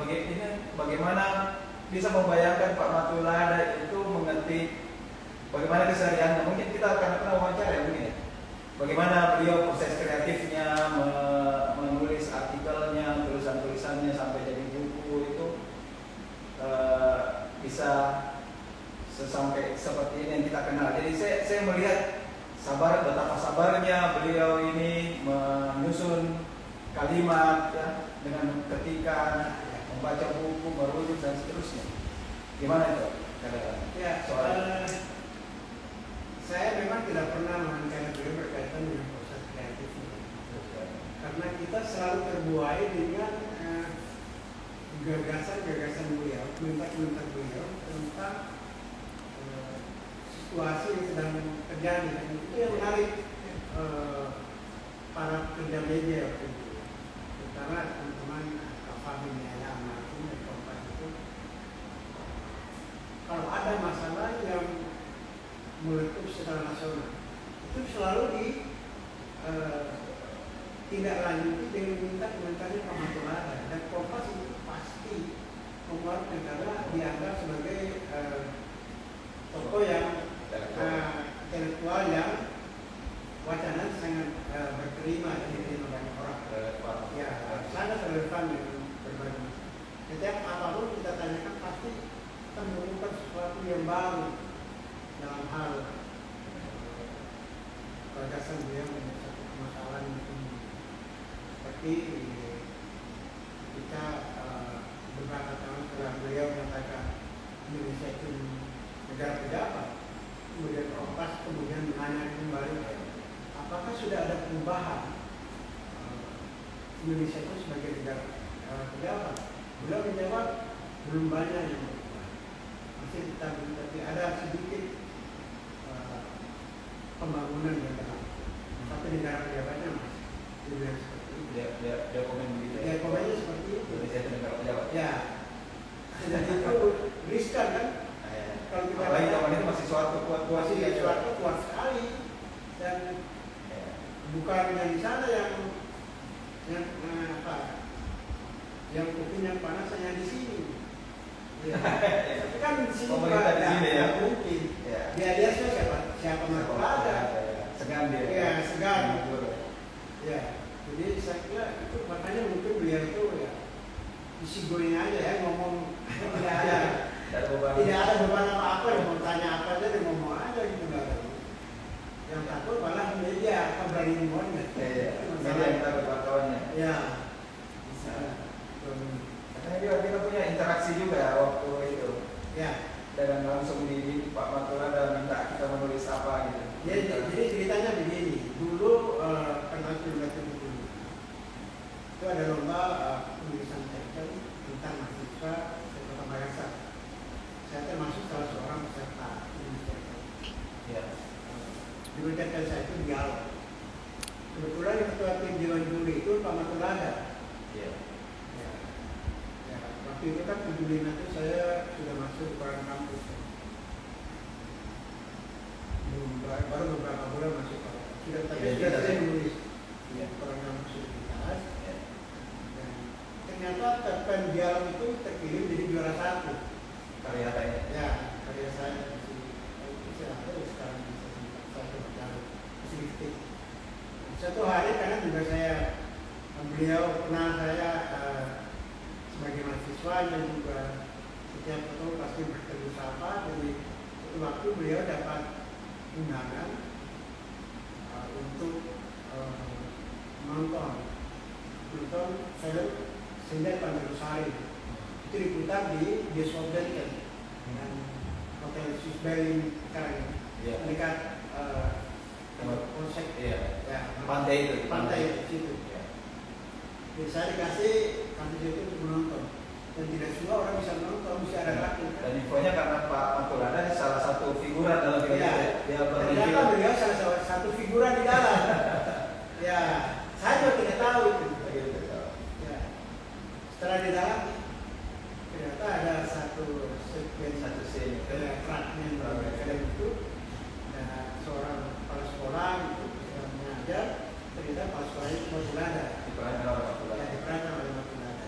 S2: bagaimana bisa membayangkan Pak Matulada itu mengerti bagaimana kesehariannya. Mungkin kita akan pernah wawancara ya mungkin ya. Bagaimana beliau proses kreatifnya menulis artikelnya, tulisannya sampai jadi buku itu bisa sampai seperti ini yang kita kenal. Jadi saya melihat betapa sabarnya beliau ini menyusun kalimat ya, dengan ketikan, membaca buku, merujuk dan seterusnya. Gimana itu?
S3: Ya, saya memang tidak pernah mengenai beliau berkaitan dengan proses kreatif ini. Karena kita selalu terbuai dengan gagasan-gagasan beliau, komentar-komentar beliau tentang situasi yang sedang terjadi. Dan itu yang menarik para pekerja media waktu itu. Terutama teman-teman Fahmi Yahya Martin dan Kompas itu. Kalau ada masalah yang meletup secara nasional, itu selalu tidak lanjuti dengan minta komentarnya Pak Matulada, dan Kompas itu pasti mengeluarkan karena dianggap sebagai tokoh yang intelektual yang wacana sangat berterima dan diterima banyak orang. Ya, sangat relevan dengan berbagai. Setiap apapun kita tanyakan pasti kita menemukan sesuatu yang baru dalam hal gagasan beliau menjadi satu permasalahan itu. Seperti ketika beberapa tahun setelah beliau menyatakan Indonesia itu negara pejabat, kemudian Kompas kemudian menanya kembali apakah sudah ada perubahan Indonesia itu sebagai negara pejabat. Beliau menjawab belum banyak yang berubah, masih tapi ada sedikit pembangunan yang dalam, tapi negara pejabatnya masih seperti itu.
S2: Dia komen begitu.
S3: Dia komennya seperti itu.
S2: Indonesia itu negara pejabat.
S3: Ya, dan itu riskan kan? Kalau kita
S2: apalagi zaman itu masih suatu kuat
S3: sekali, dan bukan yang di sana yang yang kupingnya panas hanya di sini. Ya. Tapi kan di sini
S2: pemerintah di sini ya.
S3: Mungkin.
S2: Ya.
S3: Dia siapa Matulada.
S2: Segan dia.
S3: Ya, segan. Ya. Jadi saya kira itu makanya mungkin beliau itu ya isi goyang aja ya, ngomong tidak ada beban apa-apa, yang mau tanya apa aja dia ngomong aja gitu, nggak ada. Yang takut malah media apa berani ngomongnya.
S2: Media yang takut wartawannya.
S3: Ya.
S2: Bisa. Katanya juga kita punya interaksi juga waktu itu.
S3: Ya.
S2: Dan langsung di Pak Matulada minta kita menulis apa gitu.
S3: Jadi ceritanya begini. Dulu pernah itu ada lomba penulisan cerpen tentang mahasiswa di Kota Makassar. Saya termasuk salah seorang peserta penulis cerpen.
S2: Ya.
S3: Judul cerpen saya itu Dialog. Kebetulan ketua tim Dewan Juri itu Pak Matulada.
S2: Iya.
S3: Ya, waktu itu kan 75 itu saya sudah masuk ke orang kampus. Baru beberapa bulan masuk ke sudah saya menulis orang kampus universitas. Dan ternyata cerpen Dialog itu terpilih jadi juara 1.
S2: Karya saya.
S3: Ya, karya saya masih ada sekarang masih satu hari karena juga beliau kenal saya sebagai mahasiswa dan juga setiap ketemu pasti bertemu sapa. Jadi suatu waktu beliau dapat undangan untuk nonton film Sendal Pandalusari. Itu diputar di bioskop Delta dan Hotel Susbel sekarang dekat konsep
S2: pantai itu
S3: di situ. Jadi saya dikasih kartu itu untuk menonton, dan tidak semua orang bisa menonton, mesti ada kartu.
S2: Dan infonya karena Pak Matulada salah satu figuran dalam film itu. Dia
S3: ternyata beliau salah satu figuran di dalam. Ya, saya juga tidak tahu itu. Ya. Setelah di dalam ternyata ada satu scene fragmen film itu. Seorang kepala sekolah itu sedang mengajar, ternyata kepala sekolah itu Matulada.
S2: diperankan oleh Matulada.
S3: Ya, diperankan oleh Matulada.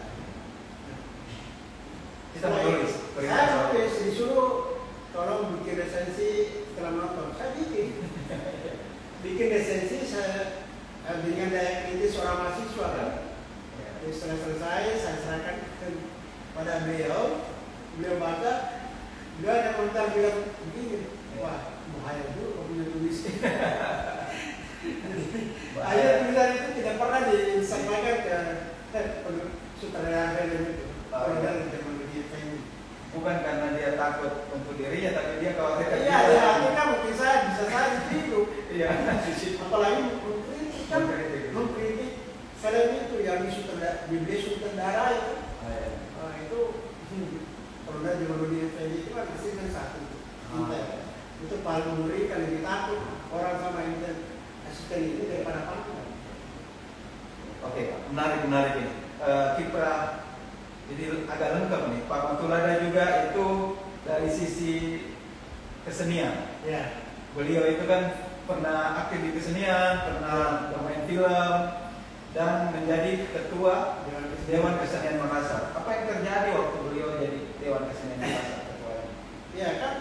S2: Kita menulis.
S3: Saya nulis, disuruh tolong bikin resensi setelah menonton. Saya bikin resensi, saya dengan daya kritis seorang mahasiswa kan. Jadi setelah selesai, saya serahkan kepada beliau. Beliau baca, beliau ada komentar bilang begini, wah bahaya dulu kalau punya tulis. Akhirnya tulisan itu tidak pernah disampaikan ke sutradara film itu. Sutradara zaman ini.
S2: Bukan karena dia takut untuk dirinya, tapi dia khawatir.
S3: Iya, ya, artinya mungkin saya bisa saja itu.
S2: Iya.
S3: Apalagi mengkritik kan, mengkritik film itu yang dibeli sutradara itu. Nah, itu kalau dari zaman dunia film itu kan hasilnya satu. Itu paling mengerikan, lebih takut orang sama asisten ini daripada panggung.
S2: Oke, menarik ini. Kiprah jadi agak lengkap nih. Pak Matulada juga itu dari sisi kesenian.
S3: Ya.
S2: Beliau itu kan pernah aktif di kesenian, pernah bermain film, dan menjadi ketua Dewan Kesenian Makassar. Apa yang terjadi waktu beliau jadi Dewan Kesenian Makassar ketuanya?
S3: Ya kan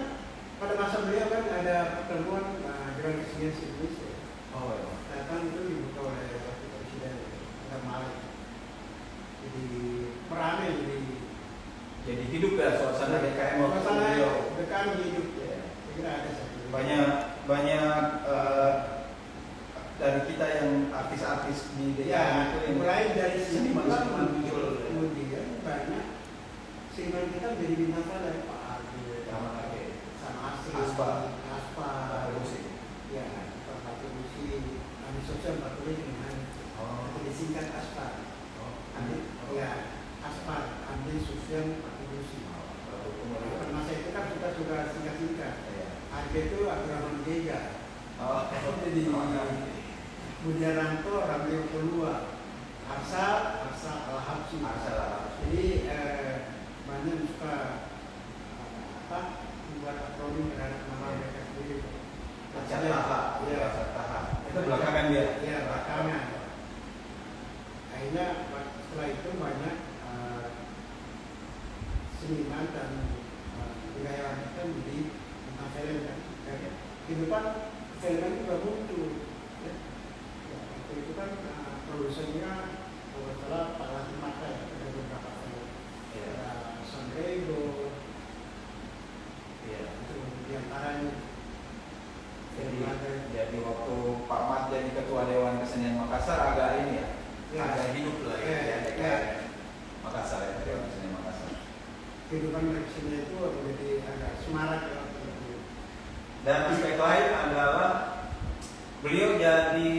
S3: pada masa beliau kan ada pertemuan Dewan Kesenian Indonesia.
S2: Oh, iya.
S3: Datang itu dibuka oleh Wakil Presiden Malik. Jadi meramai
S2: Jadi hidup ya suasana DKM waktu beliau.
S3: DKM hidup ya. Saya kira ada satu.
S2: Banyak dari kita yang artis-artis di DKM
S3: Ya,
S2: itu yang
S3: mulai dari
S2: seniman muncul.
S3: Kemudian banyak seniman kita menjadi bintang dari Pak Ardi, sama Aspa, ya, Pak Fatusi, Andi Sosial Pak Fatusi dengan itu disingkat Aspa. Ya, Aspa, Andi Sosial Pak Fatusi. Pada masa itu kan kita sudah singkat-singkat. Ardi itu Abdurrahman Jega. Jadi Budiaranto Ramli Kedua, Arsa Al-Habsi. Jadi banyak suka membuat akronim terhadap nama mereka sendiri.
S2: Itu belakangan dia.
S3: Ya, belakangan. Akhirnya setelah itu banyak seniman dan budayawan kita menjadi tentang film kan. Kehidupan film itu juga muncul. Itu kan produsennya kalau salah Pak Lati Mata ya, ada beberapa film. Ada Sanrego, itu diantaranya.
S2: Jadi waktu Pak Mat jadi ketua Dewan Kesenian Makassar agak ini ya, agak hidup lah ya, Makassar ya, Dewan Kesenian Makassar.
S3: Kehidupan kesenian itu menjadi agak semarak ya.
S2: Dan aspek lain adalah beliau jadi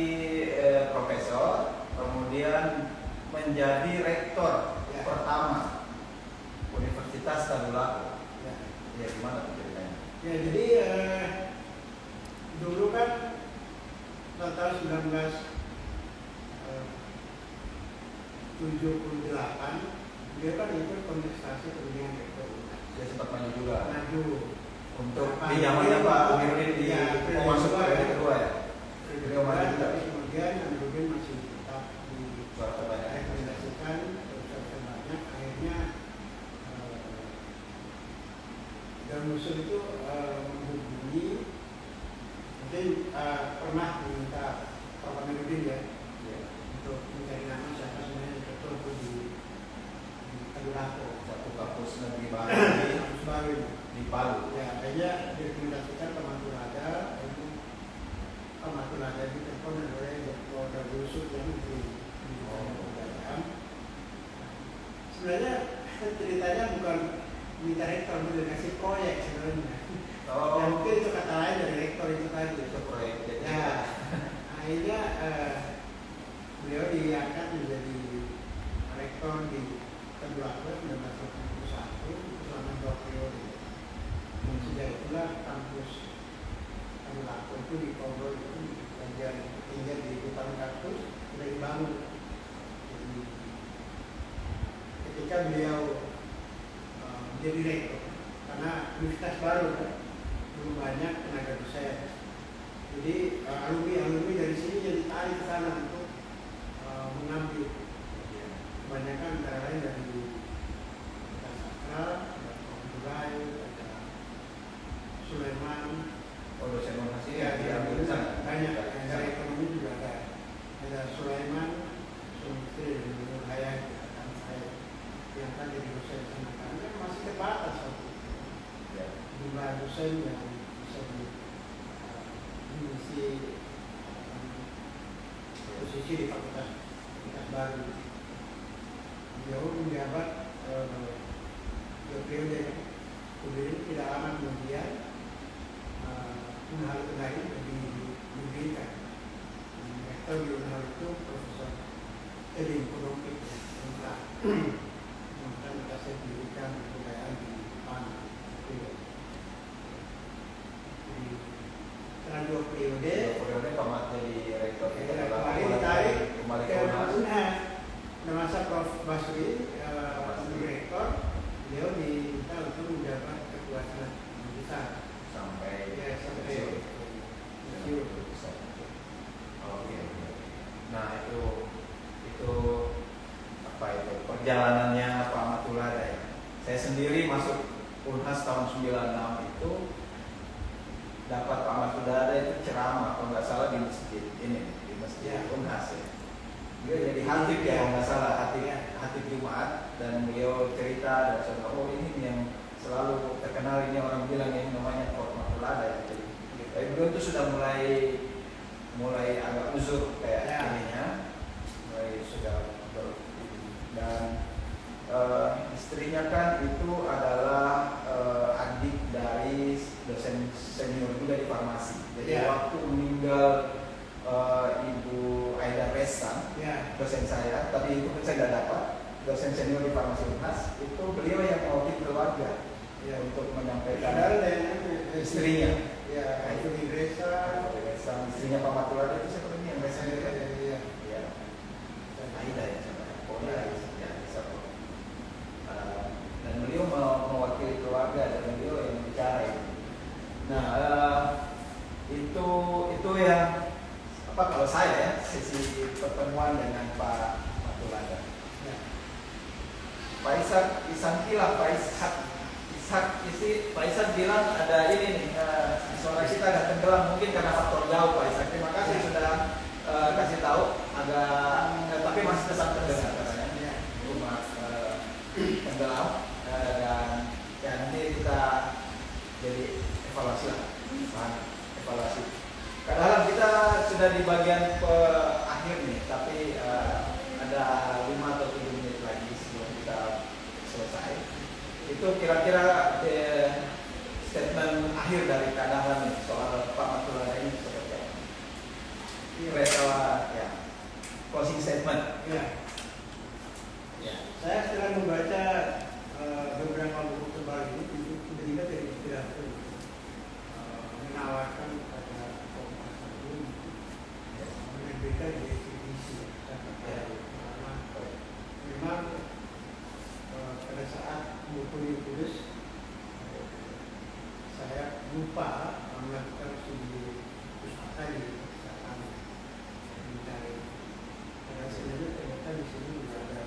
S2: profesor, kemudian menjadi rektor pertama Universitas Tadulako. Ya, gimana tuh ceritanya?
S3: Ya, jadi dulu kan tahun 1978 dia kan ikut kontestasi pemilihan rektor.
S2: Dia sempat maju juga.
S3: Maju.
S2: Untuk di zamannya Pak Amiruddin di mau masuk periode kedua ya. Beliau maju juga.
S3: Tapi kemudian Amiruddin masih tetap di
S2: Suara terbanyak.
S3: rekomendasikan suara terbanyak. Akhirnya dan musuh itu menghubungi mungkin pernah meminta Pak Amiruddin ya untuk mencari nama siapa sebenarnya ketua itu di Tadulako,
S2: Satu kampus negeri baru
S3: kampus baru
S2: di Palu.
S3: ya. Akhirnya direkomendasikan ke Matulada, itu Pak Matulada ditelepon oleh Dr. Yusuf yang di Kebudayaan. Sebenarnya ceritanya bukan minta rektor, udah kasih proyek sebenarnya. Ya, mungkin itu kata lain dari rektor itu tadi.
S2: Itu proyek.
S3: Ya, akhirnya beliau diangkat menjadi rektor di Tadulako 1981 selama 2 periode. Sejak itulah kampus Tadulako itu di Kobol itu tinggal di hutan kaktus sudah dibangun. Jadi, ketika beliau menjadi rektor, karena universitas baru kan, belum banyak tenaga dosen. Jadi alumni dari sini jadi tarik ke sana untuk mengambil. Kebanyakan antara lain dari sastra, posisi di fakultas baru. Beliau menjabat 2 periode. Kemudian tidak lama kemudian Unhal lain didirikan. Rektor di Unhal itu Profesor Edwin Kudomik yang telah melakukan atas pendidikan kebudayaan di Jepang. Setelah 2 periode,
S2: Pamat jadi rektor kita
S3: kembali ditarik
S2: kembali
S3: ke
S2: ke Unhas.
S3: Unhas. Pada masa Prof. Basri menjadi rektor, beliau diminta untuk menjabat ketua senat yang besar
S2: sampai
S3: sampai
S2: pensiun. Oke. Nah itu apa itu perjalanannya Pak Matulada ya. Saya sendiri masuk Unhas tahun 96 itu dapat Pak Matulada itu ceramah kalau nggak salah di masjid ini di masjid Unhas ya. Dia jadi hatib ya kalau nggak salah hatib Jumat dan beliau cerita dan saya oh ini yang selalu terkenal ini orang bilang yang namanya Pak Matulada ya. Jadi beliau itu sudah mulai agak uzur kayak ininya, mulai sudah dan istrinya kan itu adalah adik dari dosen senior juga di farmasi. Jadi waktu meninggal Ibu Aida Resan, dosen saya, tapi itu saya tidak dapat, dosen senior di farmasi Unhas, itu beliau yang mewakili keluarga untuk menyampaikan istrinya.
S3: Ya, itu di Resa.
S2: Istrinya Pak Matulada itu siapa ini yang Resan itu kan?
S3: Iya.
S2: Aida ya sebenarnya. Dan beliau mewakili keluarga dan beliau yang bicara itu. Nah itu yang apa kalau saya ya sesi pertemuan dengan Pak Matulada. Pak Ishak bilang ada ini nih suara kita agak tenggelam mungkin karena faktor jauh Pak Ishak. Terima kasih sudah kasih tahu agak tapi masih tetap terdengar katanya rumah tenggelam dan ya nanti kita jadi evaluasi lah evaluasi. Kadang kita sudah di bagian akhir nih tapi ada 5 atau 7 menit lagi sebelum kita selesai. Itu kira-kira statement akhir dari Kak Dahlan nih soal Pak Matulada ini seperti apa? Ya, closing statement.
S3: Ya. Saya setelah membaca beberapa buku tebal ini, tiba-tiba tidak menawarkan kepada Kompas itu menerbitkan definisi. Memang pada saat buku ini ditulis, saya lupa melakukan studi pustaka di saat mencari. Karena sebenarnya ternyata di sini juga ada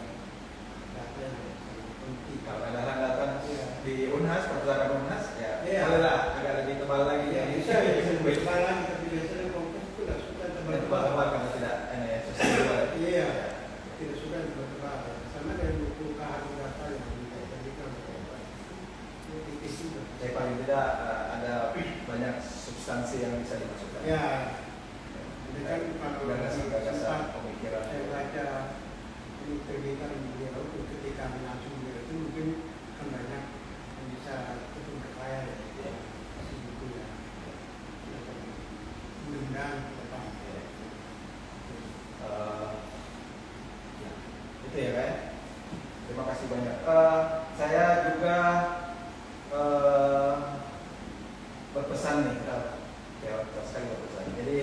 S3: data yang penting.
S2: Kalau ada datang di Unhas, perpustakaan Unhas, ya
S3: bolehlah
S2: agak lebih tebal lagi.
S3: Ya, bisa lebih tebal lagi, tapi biasanya Kompas itu tidak suka
S2: tebal-tebal karena tidak sesuai.
S3: Iya, tidak suka tebal-tebal. Sama dengan buku keahlian data yang diberikan oleh Kompas. Ini tipis juga.
S2: Jadi paling tidak ada banyak substansi yang bisa dimasukkan.
S3: Ya, ini kan kalau
S2: gagasan pemikiran.
S3: saya baca ini terbitan beliau ketika mengacu beliau itu mungkin akan banyak yang bisa itu berkaya dari si buku ya. Mudah-mudahan depan.
S2: Itu ya kan? Terima kasih banyak. Saya juga berpesan nih, sekali berpesan. Jadi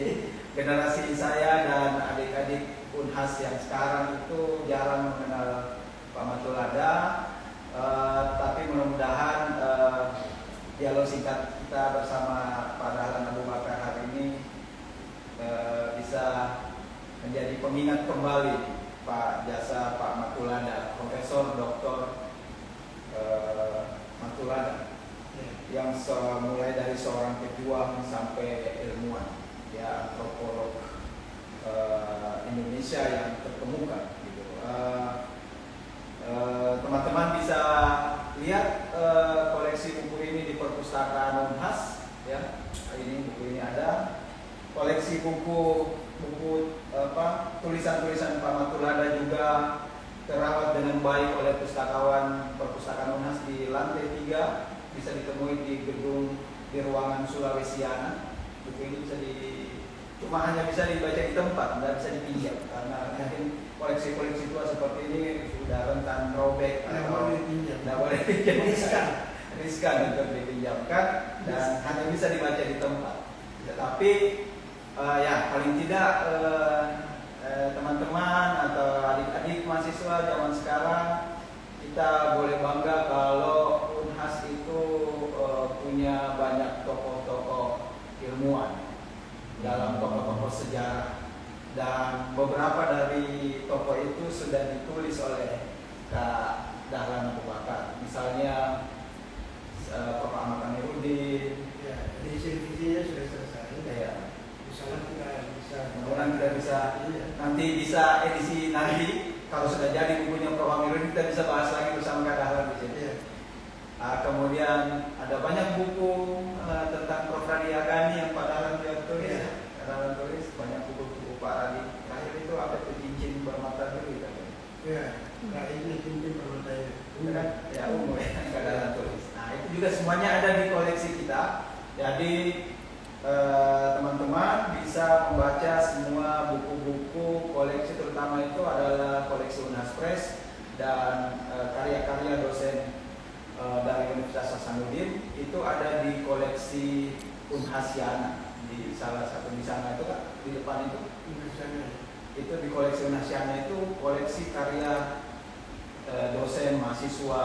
S2: generasi saya dan adik-adik Unhas yang sekarang itu jarang mengenal Pak Matulada, tapi mudah-mudahan dialog singkat kita bersama Pak Dahlan Abu Bakar hari ini bisa menjadi pengingat kembali Pak jasa Pak Matulada, Profesor Dr. Matulada yang mulai dari seorang pejuang sampai ilmuwan, ya antropolog Indonesia yang terkemuka gitu. Teman-teman bisa lihat koleksi buku ini di perpustakaan Unhas ya. Ini buku ini ada koleksi buku buku tulisan-tulisan Pak Matulada juga terawat dengan baik oleh pustakawan perpustakaan UNHAS di lantai 3, bisa ditemui di gedung di ruangan Sulawesiana. Buku ini cuma hanya bisa dibaca di tempat, tidak bisa dipinjam karena mungkin koleksi-koleksi tua seperti ini sudah rentan robek atau tidak boleh dipinjam, riskan untuk dipinjamkan dan hanya bisa dibaca di tempat. Tetapi ya paling tidak teman-teman atau adik-adik mahasiswa zaman sekarang kita boleh bangga kalau UNHAS itu punya banyak tokoh-tokoh ilmuwan dalam tokoh-tokoh sejarah, dan beberapa dari tokoh itu sudah ditulis oleh Kak Dahlan Abu Bakar, misalnya Prof. Ahmad Amiruddin.
S3: Ya, edisi-edisinya sudah selesai.
S2: Ya.
S3: Misalnya kita bisa,
S2: mudah-mudahan kita bisa nanti bisa edisi nanti kalau sudah jadi bukunya Prof. Amiruddin kita bisa bahas lagi bersama Kak Dahlan di sini.
S3: ya.
S2: Kemudian ada banyak buku tentang Prof. Radi Agani yang Pak Dahlan juga tulis.
S3: Ya.
S2: Kak Dahlan tulis banyak buku-buku Pak Radi. Terakhir itu apa itu cincin bermata biru kan?
S3: Ya, nah ini cincin permata ya.
S2: Itu kan ya umum ya Kak Dahlan tulis. Nah itu juga semuanya ada di koleksi kita. Jadi teman-teman bisa membaca semua buku-buku koleksi, terutama itu adalah koleksi UNHAS Press dan karya-karya dosen dari Universitas Hasanuddin itu ada di koleksi Unhasiana di salah satu di sana itu kan di depan itu di koleksi Unhasiana itu koleksi karya dosen mahasiswa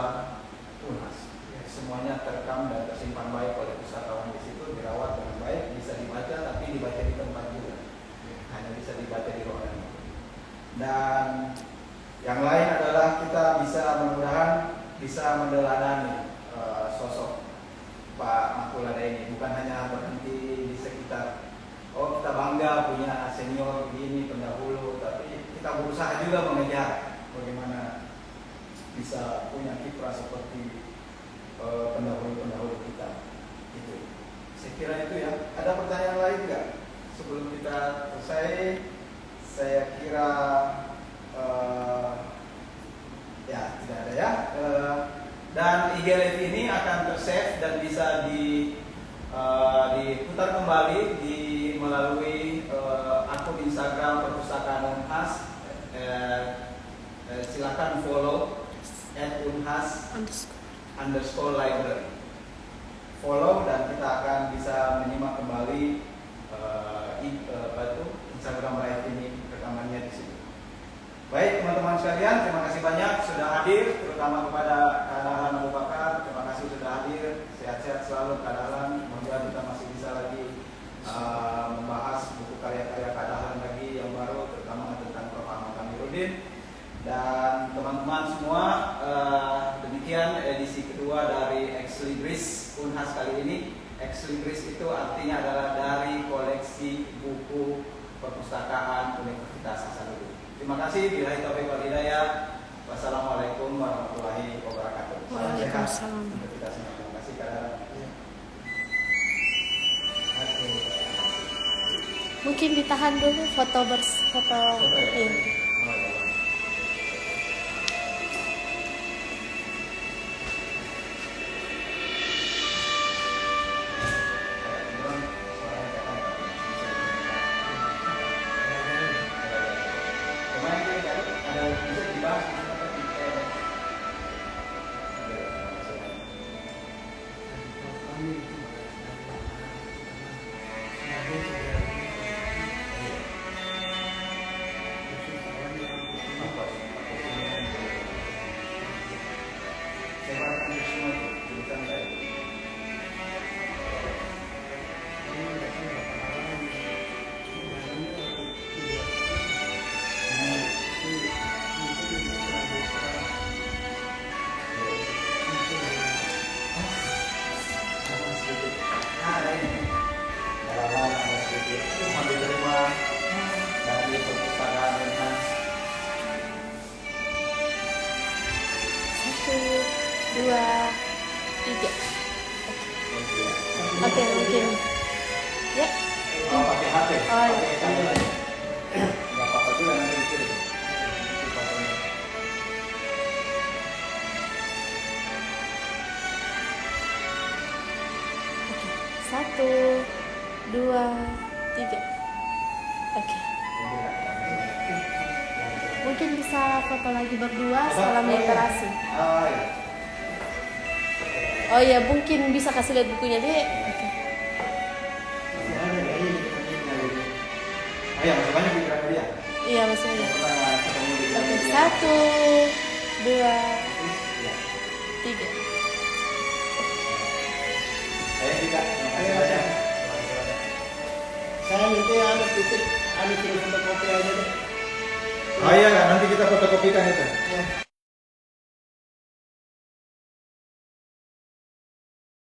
S2: UNHAS. Semuanya terekam dan tersimpan baik oleh pustakawan di situ, dirawat dengan baik, bisa dibaca tapi dibaca di tempat juga, hanya bisa dibaca di ruangan. Dan yang lain adalah kita bisa mudah-mudahan bisa meneladani sosok Pak Matulada ini, bukan hanya berhenti di sekitar kita bangga punya senior begini pendahulu, tapi kita berusaha juga mengejar bagaimana bisa punya kiprah seperti pendahulu-pendahulu kita. Itu saya kira itu ya. Ada pertanyaan lain nggak sebelum kita selesai? Saya kira ya tidak ada ya. Dan IG Live ini akan tersave dan bisa diputar kembali melalui akun Instagram Perpustakaan UNHAS. Silakan follow @unhas_library. Follow dan kita akan bisa menyimak kembali Instagram Live ini rekamannya di sini. Baik teman-teman sekalian, terima kasih banyak sudah hadir, terutama kepada Kak Dahlan Abu Bakar. Terima kasih sudah hadir. Sehat-sehat selalu Kak Dahlan. Semoga kita masih bisa lagi membahas buku karya-karya Kak Dahlan lagi yang baru, terutama tentang Prof. Ahmad Amiruddin. Dan teman-teman semua, demikian edisi kedua dari Ex Libris UNHAS kali ini. Ex Libris itu artinya adalah dari koleksi buku perpustakaan Universitas Hasanuddin. Terima kasih. Billahi taufiq wal hidayah. Wassalamualaikum warahmatullahi wabarakatuh. Salam sehat
S1: Waalaikumsalam.
S2: untuk kita semua. Terima kasih karena
S1: Mungkin ditahan dulu foto foto. Iya. Oke, mungkin. Ya.
S2: pakai HP.
S1: Oh, iya.
S2: Pakai kamera.
S1: 2, 3. Oke. Mungkin bisa foto lagi berdua salam literasi.
S2: Oh ya.
S1: Oh iya, mungkin bisa kasih lihat bukunya deh. Oke.
S2: Ayo, masih banyak pikiran dia.
S1: Iya, masih ada.
S2: Pernah ketemu di
S1: Oke,
S2: Gramedia.
S1: 1, 2,
S2: Ya.
S1: 3.
S2: Ayo kita, makasih banyak.
S3: Saya nanti ada titik, ada suruh fotokopi aja deh.
S2: Oh iya, nanti kita fotokopikan itu.
S3: Ya.